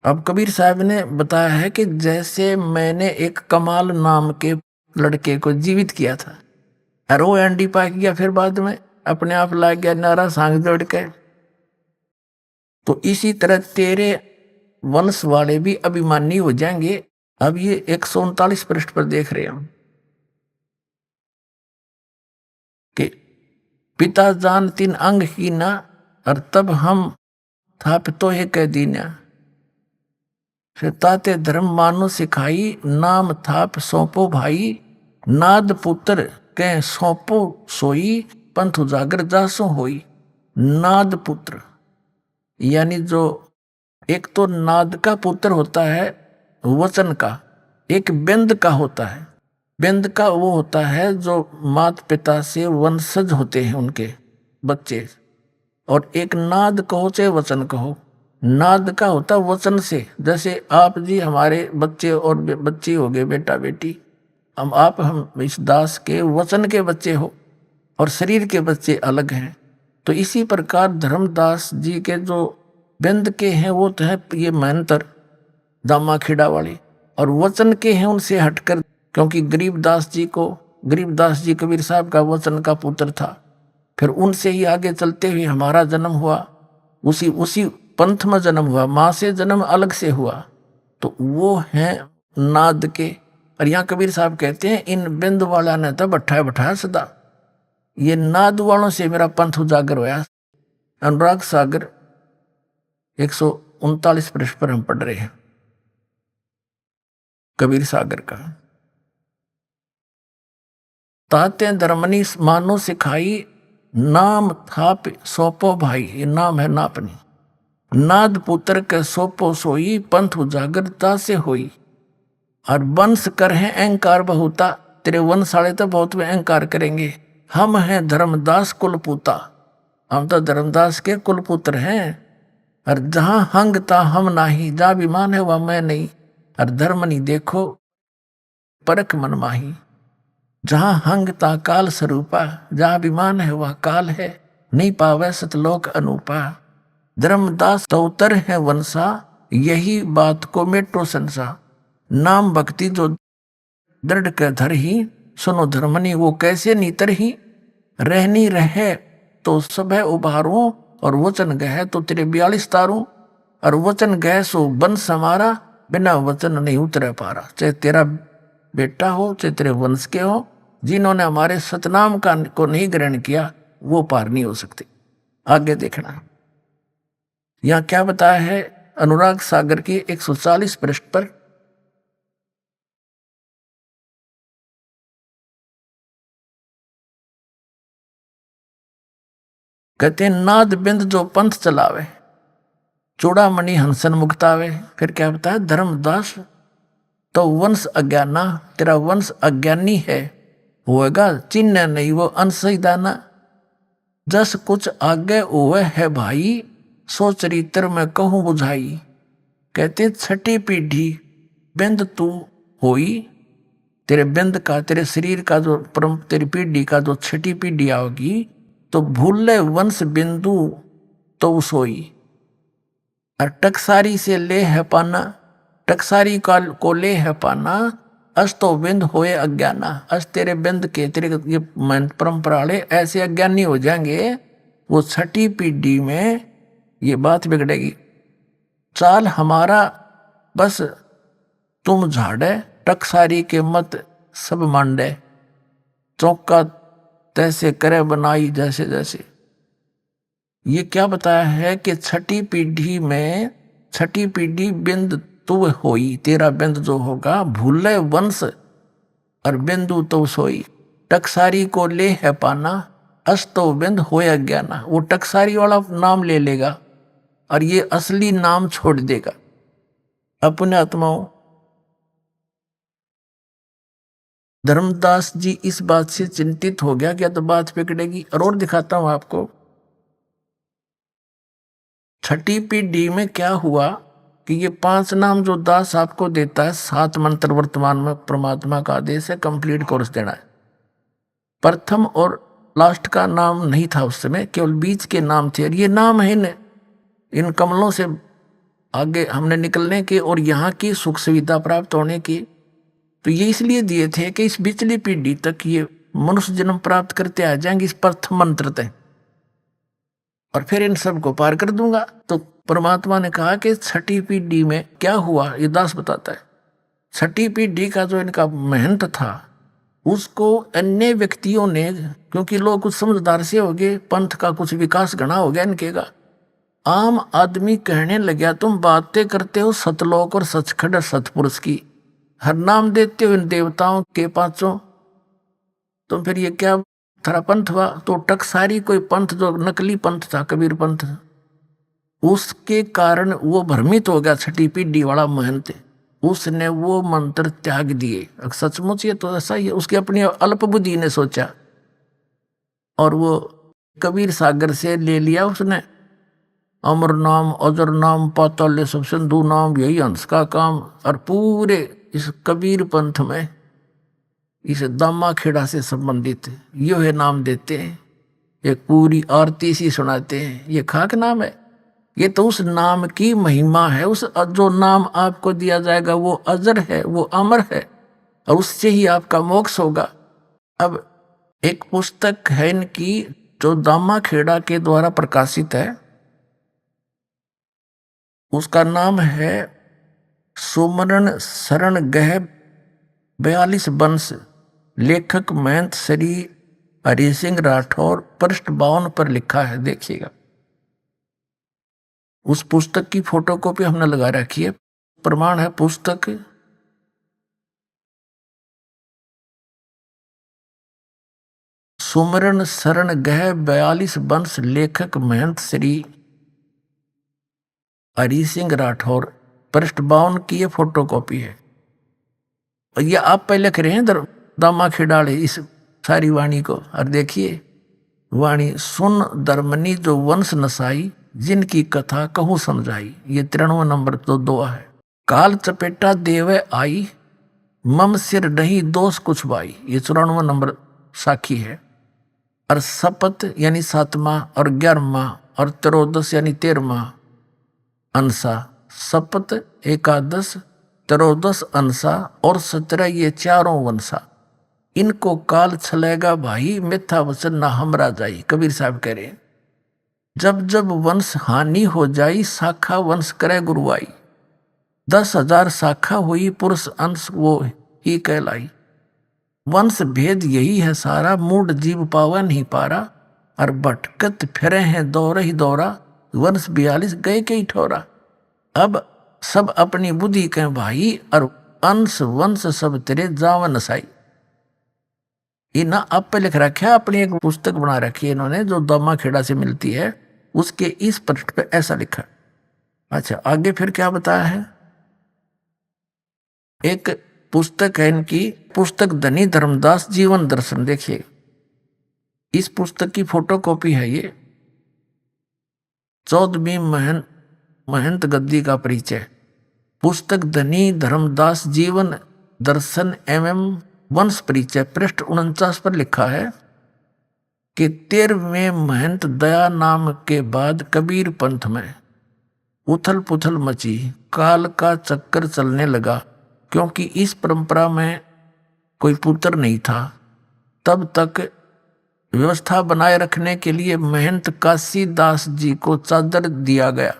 अब कबीर साहब ने बताया है कि जैसे मैंने एक कमाल नाम के लड़के को जीवित किया था और वो एंडी पा गया, फिर बाद में अपने आप ला गया नारा सांग जोड़ के, तो इसी तरह तेरे वंश वाले भी अभिमानी हो जाएंगे। अब ये 139 पृष्ठ पर देख रहे हम कि पिता जान तीन अंग की ना, और तब हम थाप तो है कह दीना। फिर ताते धर्म मानो सिखाई, नाम थाप सौंपो भाई। नाद पुत्र कह सौंपो सोई, पंथ उजागर जासो होई। नाद पुत्र यानी जो एक तो नाद का पुत्र होता है वचन का, एक बिंद का होता है। बिंद का वो होता है जो माता पिता से वंशज होते हैं उनके बच्चे, और एक नाद कहो चाहे वचन कहो। नाद का होता वचन से, जैसे आप जी हमारे बच्चे और बच्ची हो गए, बेटा बेटी, हम इस दास के वचन के बच्चे हो और शरीर के बच्चे अलग हैं। तो इसी प्रकार धर्मदास जी के जो बिंद के हैं वो तो है ये महंतर दामा खेड़ा वाले, और वचन के हैं उनसे हटकर, क्योंकि गरीबदास जी कबीर साहब का वचन का पुत्र था। फिर उनसे ही आगे चलते हुए हमारा जन्म हुआ, उसी पंथ में जन्म हुआ, माँ से जन्म अलग से हुआ, तो वो हैं नाद के। और यहाँ कबीर साहब कहते हैं इन बिंद वाला ने तो बैठाया सदा, ये नाद वालों से मेरा पंथ उजागर होया। अनुराग सागर 139 पृष्ठ पर हम पढ़ रहे हैं कबीर सागर का। ताते धर्मनी मानो सिखाई, नाम थाप सौंपो भाई। ये नाम है नापनी। नाद पुत्र के सौंपो सोई, पंथ उजागरता से होई। और वंश कर है अहंकार बहुता, तेरे वंश वाले तो बहुत में अहंकार करेंगे। हम हैं धर्मदास कुलपुता, हम तो धर्मदास के कुलपुत्र हैं। और जहां हंग ता हम नाही, जहां विमान है वह मैं नहीं। और धर्म नहीं देखो परख मन माही, जहां हंग ता काल स्वरूपा, जहां विमान है वह काल है। नहीं पावे सतलोक अनूपा, धर्मदास तौतर है वंशा, यही बात को मेट्रो संसा। नाम भक्ति जो दृढ़ के धर ही, सुनो धर्मनी वो कैसे नीतर ही। रहनी रहे तो सब है उभारूं, और वचन गए तो तेरे 42 तारूं। और वचन गए सो वंश हमारा, बिना वचन नहीं उतरे पारा। चाहे तेरा बेटा हो चाहे तेरे वंश के हो, जिन्होंने हमारे सतनाम को नहीं ग्रहण किया वो पार नहीं हो सकते। आगे देखना यहाँ क्या बताया है अनुराग सागर की 140 पृष्ठ पर। कहते नाद बिंद जो पंथ चलावे, चूड़ामणि हंसन मुक्तावे। फिर क्या बताया धर्मदास तो वंश अज्ञाना, तेरा वंश अज्ञानी है, होएगा चिन्ह नहीं वो अंशही दाना। जस कुछ आगे हुए है भाई, सो चरित्र में कहूं बुझाई। कहते छठी पीढ़ी बिंद तू होई, तेरे बिंद का तेरे शरीर का जो तेरी पीढ़ी का जो छठी पीढ़ी आओगी, तो भूले वंश बिंदु तो सोई। और टकसारी से ले है पाना, टकसारी को ले है पाना। अस तो बिंद होए अज्ञाना, अस तेरे बिंद के तेरे ये परंपरा वाले ऐसे अज्ञानी हो जाएंगे, वो छठी पीढ़ी में ये बात बिगड़ेगी। चाल हमारा बस तुम झाड़े, टकसारी के मत सब मांडे। चौका तैसे करे बनाई जैसे जैसे। ये क्या बताया है कि छठी पीढ़ी में, छठी पीढ़ी बिंद तू होई, तेरा बिंद जो होगा भूले वंश और बिंदु तो सोई। टकसारी को ले है पाना, अस्तो बिंद होया ज्ञाना, वो टकसारी वाला नाम ले लेगा और ये असली नाम छोड़ देगा। अपने आत्माओं, धर्मदास जी इस बात से चिंतित हो गया क्या तो बात पकड़ेगी। और दिखाता हूं आपको, छठी पीढ़ी में क्या हुआ कि ये 5 नाम जो दास आपको देता है, 7 मंत्र वर्तमान में परमात्मा का आदेश है, कंप्लीट कोर्स देना है। प्रथम और लास्ट का नाम नहीं था उस समय, केवल बीच के नाम थे। और ये नाम है इन कमलों से आगे हमने निकलने के और यहाँ की सुख सुविधा प्राप्त होने की। तो ये इसलिए दिए थे कि इस पिछली पीढ़ी तक ये मनुष्य जन्म प्राप्त करते आ जाएंगे इस प्रथम मंत्र तक, और फिर इन सबको पार कर दूंगा। तो परमात्मा ने कहा कि छठी पीढ़ी में क्या हुआ, ये दास बताता है। छठी पीढ़ी का जो इनका महंत था, उसको अन्य व्यक्तियों ने, क्योंकि लोग कुछ समझदार से हो गए, पंथ का कुछ विकास घना हो गया इनके का, आम आदमी कहने लगा तुम बातें करते हो सतलोक और सचखंड सतपुरुष की, हर नाम देते हो इन देवताओं के 5, तो फिर ये क्या थारा पंथ हुआ। तो टकसारी कोई पंथ जो नकली पंथ था, कबीर पंथ, उसके कारण वो भ्रमित हो गया छठी पीढ़ी वाला महंत, उसने वो मंत्र त्याग दिए। सचमुच ये तो ऐसा ही है, उसकी अपनी अल्प बुद्धि ने सोचा और वो कबीर सागर से ले लिया उसने, अमर नाम अजर नाम पाताल सब सिंधु नाम, यही हंस का काम। और पूरे इस कबीर पंथ में इस दामा खेड़ा से संबंधित यो है नाम देते हैं, एक पूरी आरती सी सुनाते हैं। ये खाक नाम है, ये तो उस नाम की महिमा है। उस जो नाम आपको दिया जाएगा वो अजर है, वो अमर है, और उससे ही आपका मोक्ष होगा। अब एक पुस्तक है इनकी जो दामा खेड़ा के द्वारा प्रकाशित है, उसका नाम है सुमरण शरण गह 42 वंश, लेखक महंत श्री हरि सिंह राठौर, पृष्ठ 52 पर लिखा है, देखिएगा। उस पुस्तक की फोटोकॉपी हमने लगा रखी है, प्रमाण है पुस्तक सुमरण शरण गह 42 वंश, लेखक महंत श्री हरि सिंह राठौर, पृष्ठ 52 की ये फोटोकॉपी है। और ये आप पहले लिख रहे हैं दामा खिडाले इस सारी वाणी को, और देखिए वाणी, सुन धर्मनी जो वंश नसाई, जिनकी कथा कहूँ समझाई, ये 93 नंबर तो 2 है। काल चपेटा देवे आई, मम सिर नहीं दोष कुछ बाई, ये 94 नंबर साखी है। और सपत यानी 7वां और 11वां और 13 यानी 13वां अंसा, सपत एकादश 13 अंसा और 17 ये 4 वंशा, इनको काल छलेगा भाई, मिथ्या वचन ना हमरा जाई। कबीर साहब कह रहे हैं, जब जब वंश हानि हो जाई, शाखा वंश करे गुरुआई, 10,000 शाखा हुई, पुरुष अंश वो ही कहलाई। वंश भेद यही है सारा, मूड जीव पावा नहीं पारा, और भटकत फिरे हैं दौरा ही दौरा, वंश 42 गए के ही ठोरा। अब सब अपनी बुद्धि के भाई, और अंश वंश सब तेरे जावन नसाई। ये ना आप पे लिख रखा है, अपनी एक पुस्तक बना रखी है इन्होंने जो दामा खेड़ा से मिलती है, उसके इस पृष्ठ पे ऐसा लिखा। अच्छा, आगे फिर क्या बताया है। एक पुस्तक है इनकी, पुस्तक धनी धर्मदास जीवन दर्शन, देखिए इस पुस्तक की फोटोकॉपी है ये। 14वीं महंत गद्दी का परिचय, पुस्तक धनी धर्मदास जीवन दर्शन एवं वंश परिचय, पृष्ठ 49 पर लिखा है कि 13वें महंत दया नाम के बाद कबीर पंथ में उथल पुथल मची, काल का चक्कर चलने लगा, क्योंकि इस परंपरा में कोई पुत्र नहीं था। तब तक व्यवस्था बनाए रखने के लिए महंत काशी दास जी को चादर दिया गया।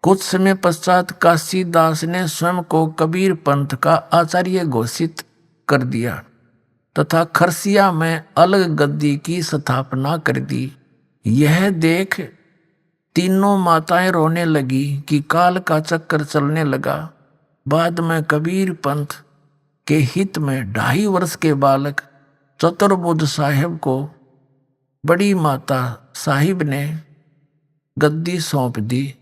कुछ समय पश्चात काशी दास ने स्वयं को कबीर पंथ का आचार्य घोषित कर दिया तथा खरसिया में अलग गद्दी की स्थापना कर दी। यह देख तीनों माताएं रोने लगी कि काल का चक्कर चलने लगा। बाद में कबीर पंथ के हित में 2.5 वर्ष के बालक चतुर्बुद्ध साहेब को बड़ी माता साहिब ने गद्दी सौंप दी,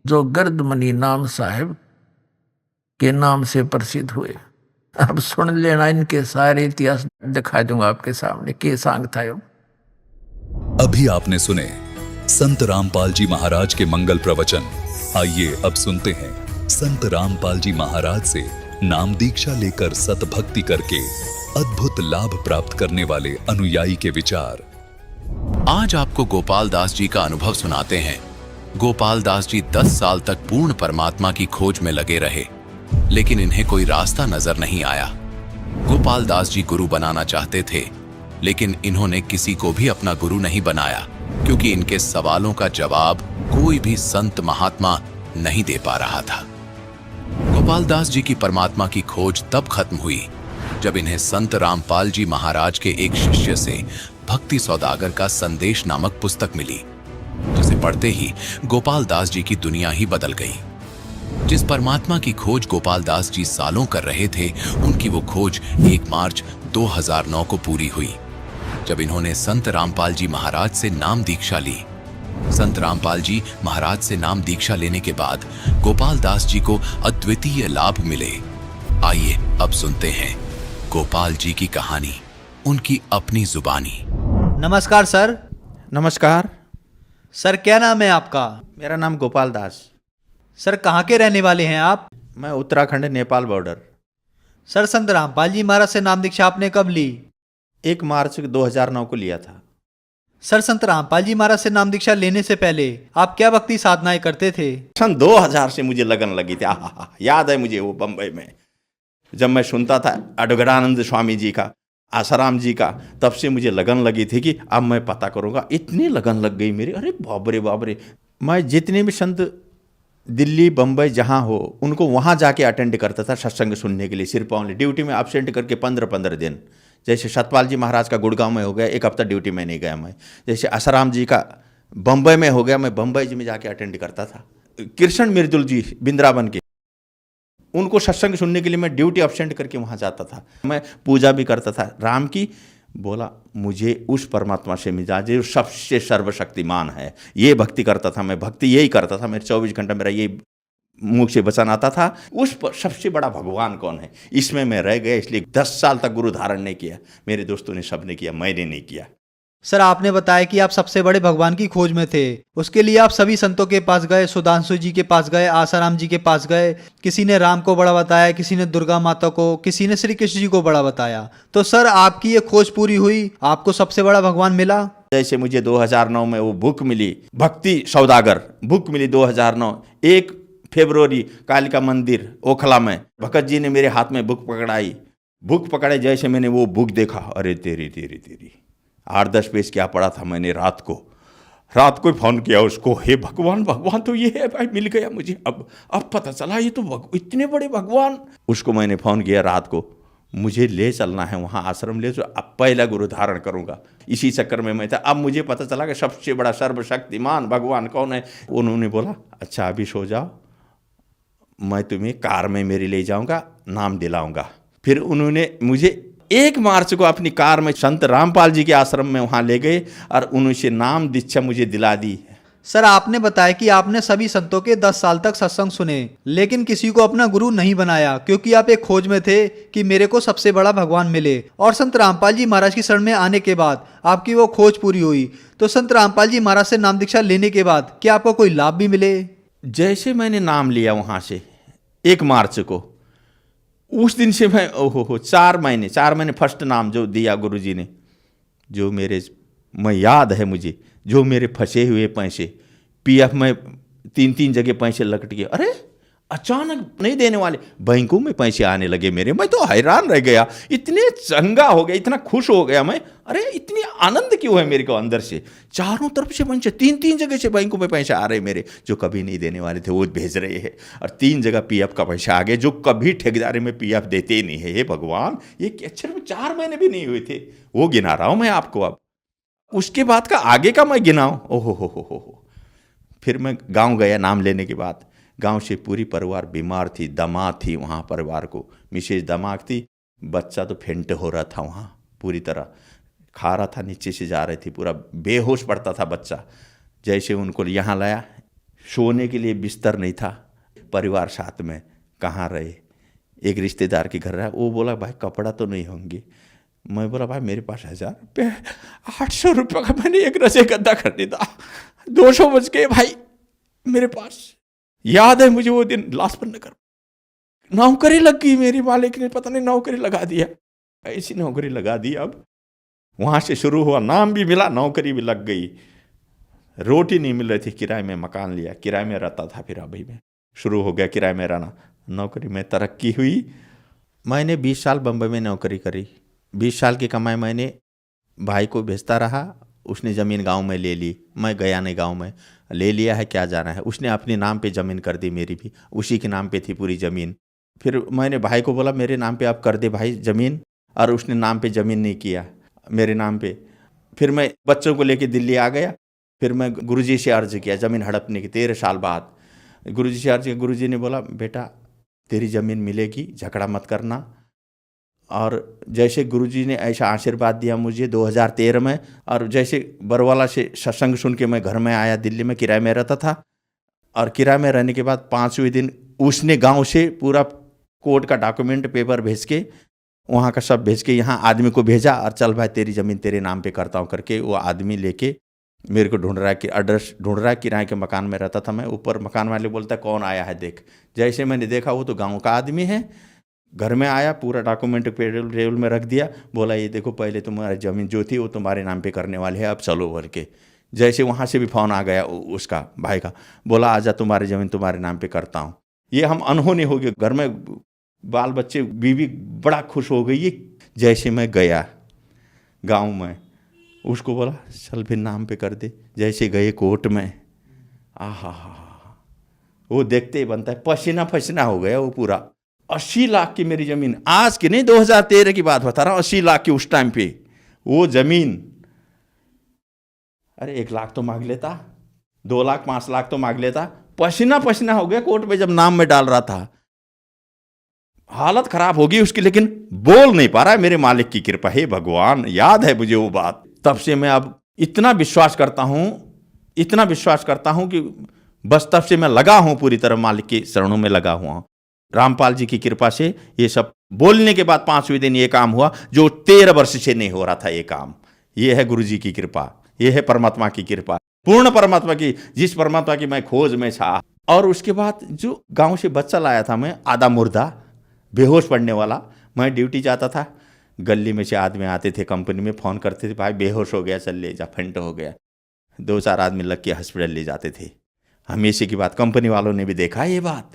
जो गर्दमनी नाम साहिब के नाम से प्रसिद्ध हुए। अब सुन लेना, इनके सारे इतिहास दिखा दूंगा आपके सामने के सांग था यो। अभी आपने सुने संत रामपाल जी महाराज के मंगल प्रवचन। आइए अब सुनते हैं संत रामपाल जी महाराज से नाम दीक्षा लेकर सतभक्ति करके अद्भुत लाभ प्राप्त करने वाले अनुयायी के विचार। आज आपको गोपाल दास जी का अनुभव सुनाते हैं। गोपाल दास जी 10 साल तक पूर्ण परमात्मा की खोज में लगे रहे, लेकिन इन्हें कोई रास्ता नजर नहीं आया। गोपाल दास जी गुरु बनाना चाहते थे, लेकिन इन्होंने किसी को भी अपना गुरु नहीं बनाया, क्योंकि इनके सवालों का जवाब कोई भी संत महात्मा नहीं दे पा रहा था। गोपाल दास जी की परमात्मा की खोज तब खत्म हुई जब इन्हें संत रामपाल जी महाराज के एक शिष्य से भक्ति सौदागर का संदेश नामक पुस्तक मिली, जिसे पढ़ते ही गोपाल दास जी की दुनिया ही बदल गई। जिस परमात्मा की खोज गोपाल दास जी सालों कर रहे थे, उनकी वो खोज 1 मार्च 2009 को पूरी हुई, जब इन्होंने संत रामपाल जी महाराज से नाम दीक्षा ली। संत रामपाल जी महाराज से नाम दीक्षा लेने के बाद गोपाल दास जी को अद्वितीय लाभ मिले। आइए अब सुनते हैं गोपाल जी की कहानी, उनकी अपनी जुबानी। नमस्कार सर। नमस्कार। सर क्या नाम है आपका? मेरा नाम गोपाल दास। सर कहाँ के रहने वाले हैं आप? मैं उत्तराखंड नेपाल बॉर्डर। सर संत रामपाल जी महाराज से नाम दीक्षा आपने कब ली? 1 मार्च 2009 को लिया था। सर संत रामपाल जी महाराज से नाम दीक्षा लेने से पहले आप क्या भक्ति साधनाएं करते थे? सन 2000 से मुझे लगन लगी थी। याद है मुझे वो बम्बई में जब मैं सुनता था अडगड़ानंद स्वामी जी का, आसाराम जी का, तब से मुझे लगन लगी थी कि अब मैं पता करूँगा। इतनी लगन लग गई मेरी, अरे बाबरे बाबरे। मैं जितने भी संत दिल्ली बम्बई जहाँ हो, उनको वहाँ जाके अटेंड करता था सत्संग सुनने के लिए, सिर्फ ऑनली ड्यूटी में एब्सेंट करके 15-15 दिन। जैसे सतपाल जी महाराज का गुड़गांव में हो गया, 1 हफ्ता ड्यूटी में नहीं गया मैं। जैसे आसाराम जी का बम्बई में हो गया, मैं बम्बई जी में जाके अटेंड करता था। कृष्ण मिर्दुल जी बिंद्रावन के, उनको सत्संग सुनने के लिए मैं ड्यूटी एब्सेंट करके वहाँ जाता था। मैं पूजा भी करता था राम की। बोला मुझे उस परमात्मा से मिला जो सबसे सर्वशक्तिमान है, ये भक्ति करता था मैं। भक्ति यही करता था, मेरे 24 घंटा मेरा ये मुख से वचन आता था। उस पर सबसे बड़ा भगवान कौन है, इसमें मैं रह गया। इसलिए 10 साल तक गुरु धारण नहीं किया। मेरे दोस्तों ने सबने किया, मैंने नहीं किया। सर आपने बताया कि आप सबसे बड़े भगवान की खोज में थे। उसके लिए आप सभी संतों के पास गए, सुधांशु जी के पास गए, आसाराम जी के पास गए। किसी ने राम को बड़ा बताया, किसी ने दुर्गा माता को, किसी ने श्री कृष्ण जी को बड़ा बताया। तो सर आपकी ये खोज पूरी हुई, आपको सबसे बड़ा भगवान मिला। जैसे मुझे 2009 में वो बुक मिली, भक्ति सौदागर बुक मिली 2009, 1 फरवरी कालिका मंदिर ओखला में भगत जी ने मेरे हाथ में बुक पकड़ाई। बुक पकड़े जैसे मैंने वो बुक देखा, अरे तेरी 8-10 पेज क्या पढ़ा था मैंने। रात को फ़ोन किया उसको, हे भगवान, भगवान तो ये है भाई, मिल गया मुझे। अब पता चला ये तो इतने बड़े भगवान। उसको मैंने फ़ोन किया रात को, मुझे ले चलना है वहाँ आश्रम ले, तो अब पहला गुरु धारण करूँगा। इसी चक्कर में मैं था। अब मुझे पता चला कि सबसे बड़ा सर्वशक्तिमान भगवान कौन है। उन्होंने बोला अच्छा अभी सो जाओ, मैं तुम्हें कार में मेरी ले जाऊँगा, नाम दिलाऊँगा। फिर उन्होंने मुझे 1 मार्च को अपनी कार में संत रामपाल जी के आश्रम में वहाँ ले गए और उन्होंने नाम दीक्षा मुझे दिला दी। सर आपने बताया कि आपने सभी संतों के 10 साल तक सत्संग सुने, लेकिन किसी को अपना गुरु नहीं बनाया, क्योंकि आप एक खोज में थे कि मेरे को सबसे बड़ा भगवान मिले। और संत रामपाल जी महाराज की शरण में आने के बाद आपकी वो खोज पूरी हुई। तो संत रामपाल जी महाराज से नाम दीक्षा लेने के बाद क्या आपको कोई लाभ भी मिले? जैसे मैंने नाम लिया वहाँ से 1 मार्च को, उस दिन से मैं 4 महीने फर्स्ट नाम जो दिया गुरुजी ने, जो मैं याद है मुझे, जो मेरे फंसे हुए पैसे पीएफ में 3 जगह पैसे लकट गए। अरे अचानक नहीं देने वाले, बैंकों में पैसे आने लगे मेरे। मैं तो हैरान रह गया, इतने चंगा हो गया, इतना खुश हो गया मैं। अरे इतनी आनंद क्यों है मेरे को अंदर से। चारों तरफ से पैसे 3 जगह से बैंकों में पैसे आ रहे मेरे, जो कभी नहीं देने वाले थे वो भेज रहे हैं। और 3 जगह पीएफ का पैसा आ गया, जो कभी ठेकेदारी में पीएफ देते ही नहीं है। हे भगवान, ये अक्षर में 4 महीने भी नहीं हुए थे, वो गिना रहा हूँ मैं आपको। अब उसके बाद का आगे का मैं गिनाऊँ, ओहो। फिर मैं गाँव गया नाम लेने के बाद। गांव से पूरी परिवार बीमार थी, दमा थी वहाँ परिवार को, मिसेज दमाग थी, बच्चा तो फेंट हो रहा था वहाँ पूरी तरह। खा रहा था, नीचे से जा रही थी, पूरा बेहोश पड़ता था बच्चा। जैसे उनको यहाँ लाया, सोने के लिए बिस्तर नहीं था, परिवार साथ में कहाँ रहे, एक रिश्तेदार के घर रहा। वो बोला भाई कपड़ा तो नहीं होंगे। मैं बोला भाई मेरे पास 1000 रुपये, 800 रुपये का मैंने एक रसे गद्दा खरीदा, 200 बच गए भाई मेरे पास। याद है मुझे वो दिन लाजपत नगर नौकरी लग गई, मेरी मालिक ने पता नहीं नौकरी लगा दिया, ऐसी नौकरी लगा दी। अब वहाँ से शुरू हुआ, नाम भी मिला, नौकरी भी लग गई, रोटी नहीं मिल रही थी, किराए में मकान लिया, किराए में रहता था। फिर अभी में शुरू हो गया किराए में रहना, नौकरी में तरक्की हुई। मैंने 20 साल बम्बई में नौकरी करी, 20 साल की कमाई मैंने भाई को भेजता रहा, उसने ज़मीन गांव में ले ली, मैं गया नहीं गांव में, ले लिया है क्या जाना है। उसने अपने नाम पे ज़मीन कर दी, मेरी भी उसी के नाम पे थी पूरी ज़मीन। फिर मैंने भाई को बोला मेरे नाम पे आप कर दे भाई ज़मीन, और उसने नाम पे ज़मीन नहीं किया, मेरे नाम पे। फिर मैं बच्चों को लेके दिल्ली आ गया। फिर मैं गुरुजी से अर्ज किया ज़मीन हड़पने की, 13 साल बाद गुरुजी से अर्ज किया। गुरुजी ने बोला बेटा तेरी ज़मीन मिलेगी, झगड़ा मत करना। और जैसे गुरुजी ने ऐसा आशीर्वाद दिया मुझे 2013 में, और जैसे बरवाला से सत्संग सुन के मैं घर में आया, दिल्ली में किराए में रहता था, और किराए में रहने के बाद 5वें दिन उसने गांव से पूरा कोर्ट का डॉक्यूमेंट पेपर भेज के, वहाँ का सब भेज के यहाँ आदमी को भेजा, और चल भाई तेरी ज़मीन तेरे नाम पे करता हूँ करके वो आदमी लेके मेरे को ढूंढ रहा है कि एड्रेस ढूंढ रहा है। किराए के मकान में रहता था मैं, ऊपर मकान वाले बोलता कौन आया है देख। जैसे मैंने देखा वो तो गाँव का आदमी है, घर में आया, पूरा डॉक्यूमेंट टेबल में रख दिया, बोला ये देखो पहले तुम्हारी ज़मीन जो थी वो तुम्हारे नाम पे करने वाले है, अब चलो बोल के। जैसे वहाँ से भी फ़ोन आ गया उसका भाई का, बोला आजा तुम्हारी ज़मीन तुम्हारे नाम पे करता हूँ। ये हम अनहोनी हो गए, घर में बाल बच्चे, बीवी बड़ा खुश हो गई। जैसे मैं गया गांव में, उसको बोला चल फिर नाम पे कर दे। जैसे गए कोर्ट में, आहा वो देखते ही बनता है, पसीना पसीना हो गया वो पूरा। 80 लाख की मेरी ज़मीन, आज की नहीं 2013 की बात बता रहा हूँ, 80 लाख की उस टाइम पे वो ज़मीन। अरे 1 लाख तो मांग लेता, 2 लाख 5 लाख तो मांग लेता, पसीना पसीना हो गया कोर्ट में जब नाम में डाल रहा था। हालत खराब होगी उसकी, लेकिन बोल नहीं पा रहा है। मेरे मालिक की कृपा है भगवान, याद है मुझे वो बात। तब से मैं अब इतना विश्वास करता हूँ, इतना विश्वास करता हूँ कि बस तब से मैं लगा हूँ, पूरी तरह मालिक के शरणों में लगा हुआ हूँ। रामपाल जी की कृपा से ये सब बोलने के बाद 5वें दिन ये काम हुआ जो 13 वर्ष से नहीं हो रहा था ये काम। ये है गुरु जी की कृपा, ये है परमात्मा की कृपा, पूर्ण परमात्मा की, जिस परमात्मा की मैं खोज में था। और उसके बाद जो गाँव से बच्चा लाया था मैं, आधा मुर्दा बेहोश पड़ने वाला, मैं ड्यूटी जाता था, गली में से आदमी आते थे, कंपनी में फ़ोन करते थे भाई बेहोश हो गया चल ले जा, फेंट हो गया। 2-4 आदमी लग के हॉस्पिटल ले जाते थे। हमेशा की बात, कंपनी वालों ने भी देखा ये बात,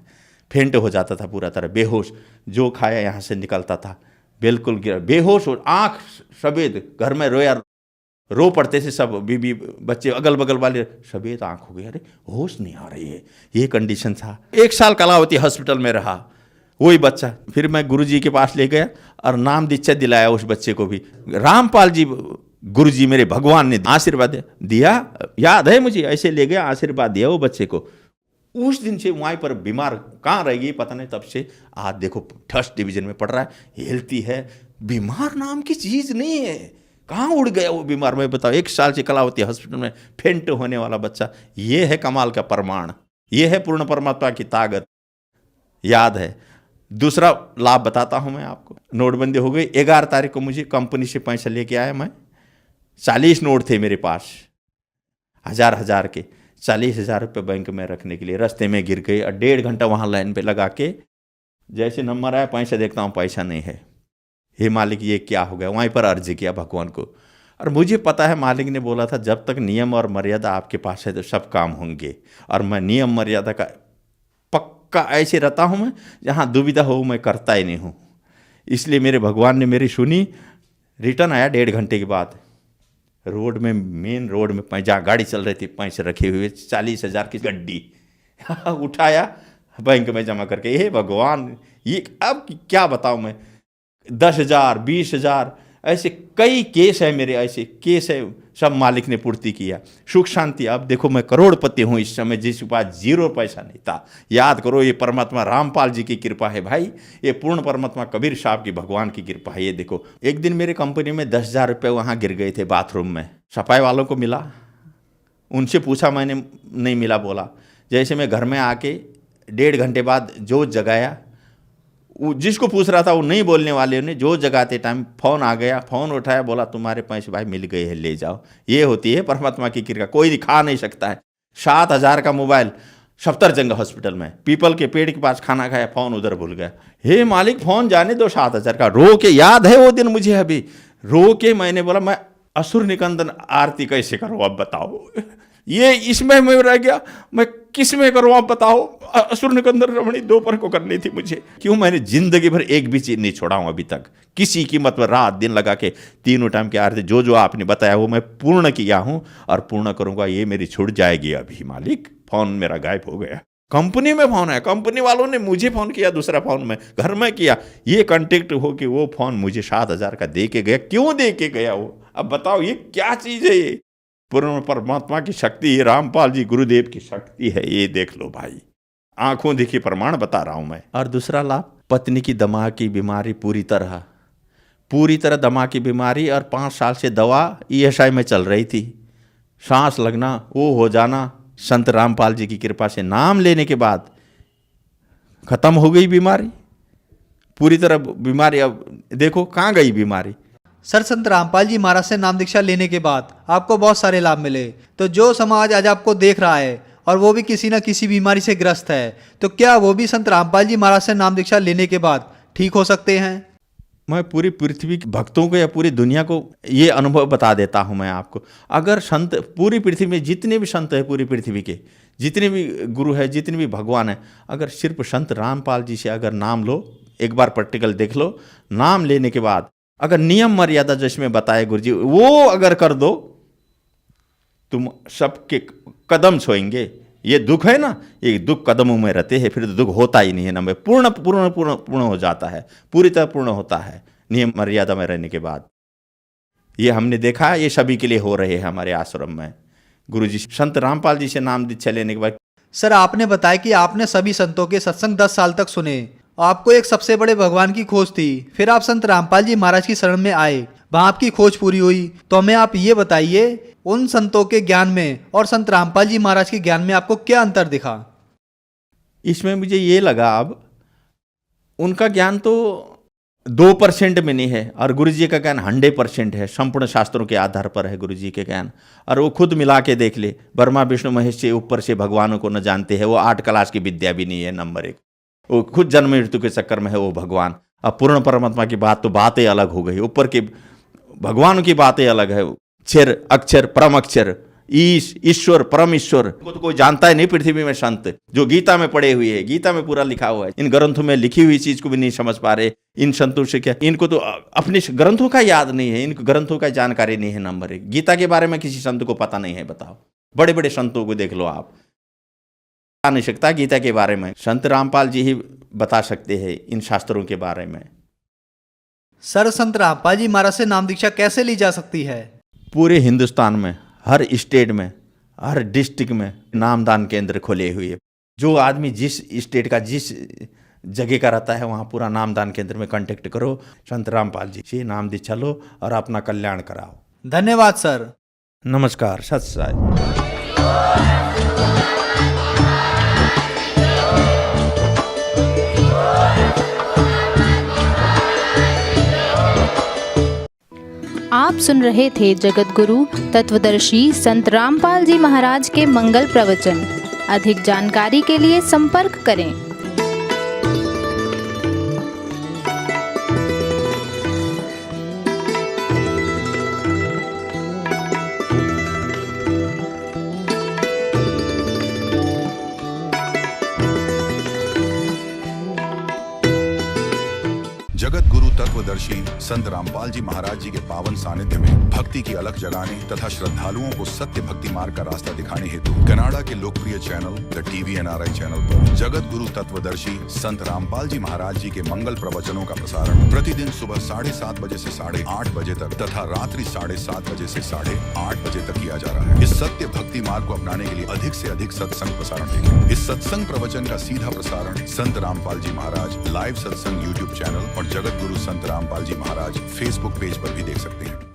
फेंट हो जाता था पूरा तरह बेहोश, जो खाया यहाँ से निकलता था बिल्कुल गिरा बेहोश हो, आँख सफ़ेद, घर में रो पड़ते थे सब, बीबी बच्चे अगल बगल वाले, सफ़ेद आँख हो गई, अरे होश नहीं आ रही है, ये कंडीशन था। 1 साल कलावती हॉस्पिटल में रहा वही बच्चा। फिर मैं गुरुजी के पास ले गया और नाम दीक्षा दिलाया उस बच्चे को भी। रामपाल जी गुरुजी मेरे भगवान ने आशीर्वाद दिया, याद है मुझे, ऐसे ले गया आशीर्वाद दिया वो बच्चे को। उस दिन से वहीं पर बीमार कहाँ रहेगी पता नहीं, तब से आज देखो 1st डिवीजन में पढ़ रहा है, हेल्थी है, बीमार नाम की चीज़ नहीं है। कहाँ उड़ गया वो बीमार, मैं बताओ। 1 साल से कलावती हॉस्पिटल में फेंट होने वाला बच्चा, ये है कमाल का प्रमाण, ये है पूर्ण परमात्मा की ताकत। याद है। दूसरा लाभ बताता हूं मैं आपको, नोटबंदी हो गई। 11 तारीख को मुझे कंपनी से पैसा लेके आया मैं, 40 नोट थे मेरे पास, 1000 के, 40,000 रुपये बैंक में रखने के लिए। रास्ते में गिर गए और 1.5 घंटा वहाँ लाइन पे लगा के, जैसे नंबर आया पैसा देखता हूँ पैसा नहीं है। हे मालिक ये क्या हो गया, वहीं पर अर्जी किया भगवान को। और मुझे पता है मालिक ने बोला था जब तक नियम और मर्यादा आपके पास है तो सब काम होंगे। और मैं नियम मर्यादा का पक्का ऐसे रहता हूँ, मैं जहाँ दुविधा हो मैं करता ही नहीं हूँ। इसलिए मेरे भगवान ने मेरी सुनी। रिटर्न आया 1.5 घंटे के बाद, रोड में, मेन रोड में, जहाँ गाड़ी चल रही थी, पैसे रखे हुए 40,000 की गड्डी उठाया, बैंक में जमा करके। हे भगवान, ये अब क्या बताऊँ मैं, 10,000, 20,000, ऐसे कई केस है मेरे, ऐसे केस है, सब मालिक ने पूर्ति किया। सुख शांति। अब देखो मैं करोड़पति हूँ इस समय, जिसके पास 0 पैसा नहीं था। याद करो ये परमात्मा रामपाल जी की कृपा है भाई, ये पूर्ण परमात्मा कबीर साहब की, भगवान की कृपा है। ये देखो एक दिन मेरे कंपनी में 10,000 रुपये वहाँ गिर गए थे बाथरूम में। सफाई वालों को मिला, उनसे पूछा मैंने, नहीं मिला। बोला जैसे मैं घर में आके 1.5 घंटे बाद जो जगाया, जिसको पूछ रहा था वो नहीं बोलने वाले ने, जो जगाते टाइम फ़ोन आ गया, फ़ोन उठाया, बोला तुम्हारे पैसे भाई मिल गए हैं, ले जाओ। ये होती है परमात्मा की कृपा, कोई दिखा नहीं सकता है। 7,000 का मोबाइल सफदरजंग हॉस्पिटल में, पीपल के पेड़ के पास खाना खाया, फ़ोन उधर भूल गया। हे मालिक फ़ोन जाने दो 7,000 का। रो के, याद है वो दिन मुझे अभी, रो के मैंने बोला मैं असुर निकंदन आरती कैसे करूँ अब बताओ। ये इसमें मैं रह गया, मैं किस में करूँ आप बताओ। असुर निकंदन रमणी दोपहर को करनी थी मुझे। क्यों, मैंने जिंदगी भर एक भी चीज नहीं छोड़ा हूँ अभी तक, किसी कीमत पर रात दिन लगा के 3 टाइम की आरती जो जो आपने बताया वो मैं पूर्ण किया हूँ और पूर्ण करूँगा। ये मेरी छूट जाएगी अभी मालिक। फोन मेरा गायब हो गया, कंपनी में फोन है, कंपनी वालों ने मुझे फोन किया, दूसरा फोन में घर में किया, ये कांटेक्ट हो कि वो फोन मुझे 7,000 का दे के गया। क्यों दे के गया वो, अब बताओ ये क्या चीज है। ये पूर्ण परमात्मा की शक्ति, ये रामपाल जी गुरुदेव की शक्ति है। ये देख लो भाई, आंखों देखी प्रमाण बता रहा हूं मैं। और दूसरा लाभ, पत्नी की दिमाग की बीमारी पूरी तरह दिमाग की बीमारी, और 5 साल से दवा ESI में चल रही थी। सांस लगना, वो हो जाना, संत रामपाल जी की कृपा से नाम लेने के बाद खत्म हो गई बीमारी पूरी तरह। बीमारी अब देखो कहाँ गई बीमारी। सर, संत रामपाल जी महाराज से नाम दीक्षा लेने के बाद आपको बहुत सारे लाभ मिले, तो जो समाज आज आपको देख रहा है और वो भी किसी न किसी बीमारी से ग्रस्त है, तो क्या वो भी संत रामपाल जी महाराज से नाम दीक्षा लेने के बाद ठीक हो सकते हैं? मैं पूरी पृथ्वी के भक्तों को या पूरी दुनिया को ये अनुभव बता देता हूँ मैं आपको। अगर संत पूरी पृथ्वी में जितने भी संत हैं, पूरी पृथ्वी के जितने भी गुरु हैं, जितने भी भगवान हैं, अगर सिर्फ संत रामपाल जी से अगर नाम लो, एक बार प्रैक्टिकल देख लो, नाम लेने के बाद अगर नियम मर्यादा जिसमें बताए गुरु जी वो अगर कर दो, तुम सबके कदम छोएंगे। ये दुख है ना, ये दुख कदमों में रहते हैं, फिर तो दुख होता ही नहीं है ना। पूर्ण पूर्ण पूर्ण पूर्ण हो जाता है, पूरी तरह पूर्ण होता है नियम मर्यादा में रहने के बाद। ये हमने देखा है, ये सभी के लिए हो रहे हैं हमारे आश्रम में। गुरुजी संत रामपाल जी से नाम दीक्षा लेने के बाद। सर, आपने बताया कि आपने सभी संतों के सत्संग 10 साल तक सुने, आपको एक सबसे बड़े भगवान की खोज थी, फिर आप संत रामपाल जी महाराज की शरण में आए, वहां आपकी खोज पूरी हुई। तो हमें आप ये बताइए, उन संतों के ज्ञान में और संत रामपाल जी महाराज के ज्ञान में आपको क्या अंतर दिखा? इसमें मुझे ये लगा, अब उनका ज्ञान तो 2% में नहीं है और गुरु जी का ज्ञान 100% है। संपूर्ण शास्त्रों के आधार पर है गुरु जी के ज्ञान। और वो खुद मिला के देख ले, ब्रह्मा विष्णु महेश से ऊपर से भगवानों को न जानते हैं। वो 8 क्लास की विद्या भी नहीं है, नंबर 1। वो खुद जन्म मृत्यु के चक्कर में है वो भगवान। अब पूर्ण परमात्मा की बात तो बातें अलग हो गई, ऊपर के भगवान की बातें अलग है। अक्षर अक्षर परम अक्षर, ईश्वर परम ईश्वर को तो कोई जानता है नहीं पृथ्वी में। संत जो गीता में पढ़े हुए हैं, गीता में पूरा लिखा हुआ है, इन ग्रंथों में लिखी हुई चीज को भी नहीं समझ पा रहे। इन संतों से क्या, इनको तो अपने ग्रंथों का याद नहीं है, इनको ग्रंथों का जानकारी नहीं है। नंबर 1, गीता के बारे में किसी संत को पता नहीं है। बताओ, बड़े बड़े संतों को देख लो आप, बता नहीं सकता गीता के बारे में। संत रामपाल जी ही बता सकते हैं इन शास्त्रों के बारे में। सर, संत रामपाल जी महाराज से नाम दीक्षा कैसे ली जा सकती है? पूरे हिंदुस्तान में हर स्टेट में, हर डिस्ट्रिक्ट में नामदान केंद्र खोले हुए। जो आदमी जिस स्टेट का जिस जगह का रहता है, वहाँ पूरा नामदान केंद्र में कांटेक्ट करो, संत रामपाल जी से नाम दीक्षा लो और अपना कल्याण कराओ। धन्यवाद सर। नमस्कार, सत साई। आप सुन रहे थे जगत गुरु तत्वदर्शी संत रामपाल जी महाराज के मंगल प्रवचन। अधिक जानकारी के लिए संपर्क करें। जगत गुरु तत्वदर्शी संत रामपाल जी महाराज जी के पावन सानिध्य में भक्ति की अलख जगाने तथा श्रद्धालुओं को सत्य भक्ति मार्ग का रास्ता दिखाने हेतु कनाडा के लोकप्रिय channel the TV NRI channel पर जगत गुरु तत्वदर्शी संत रामपाल जी महाराज जी के मंगल प्रवचनों का प्रसारण प्रतिदिन सुबह 7:30 बजे से 8:30 बजे तक तथा रात्रि 7:30 बजे से 8:30 बजे तक किया जा रहा है। इस सत्य भक्ति मार्ग को अपनाने के लिए अधिक से अधिक सत्संग प्रसारण देखें। इस सत्संग प्रवचन का सीधा प्रसारण संत रामपाल जी महाराज लाइव सत्संग YouTube चैनल और जगत गुरु संत रामपाल जी महाराज Facebook पेज पर भी देख सकते हैं।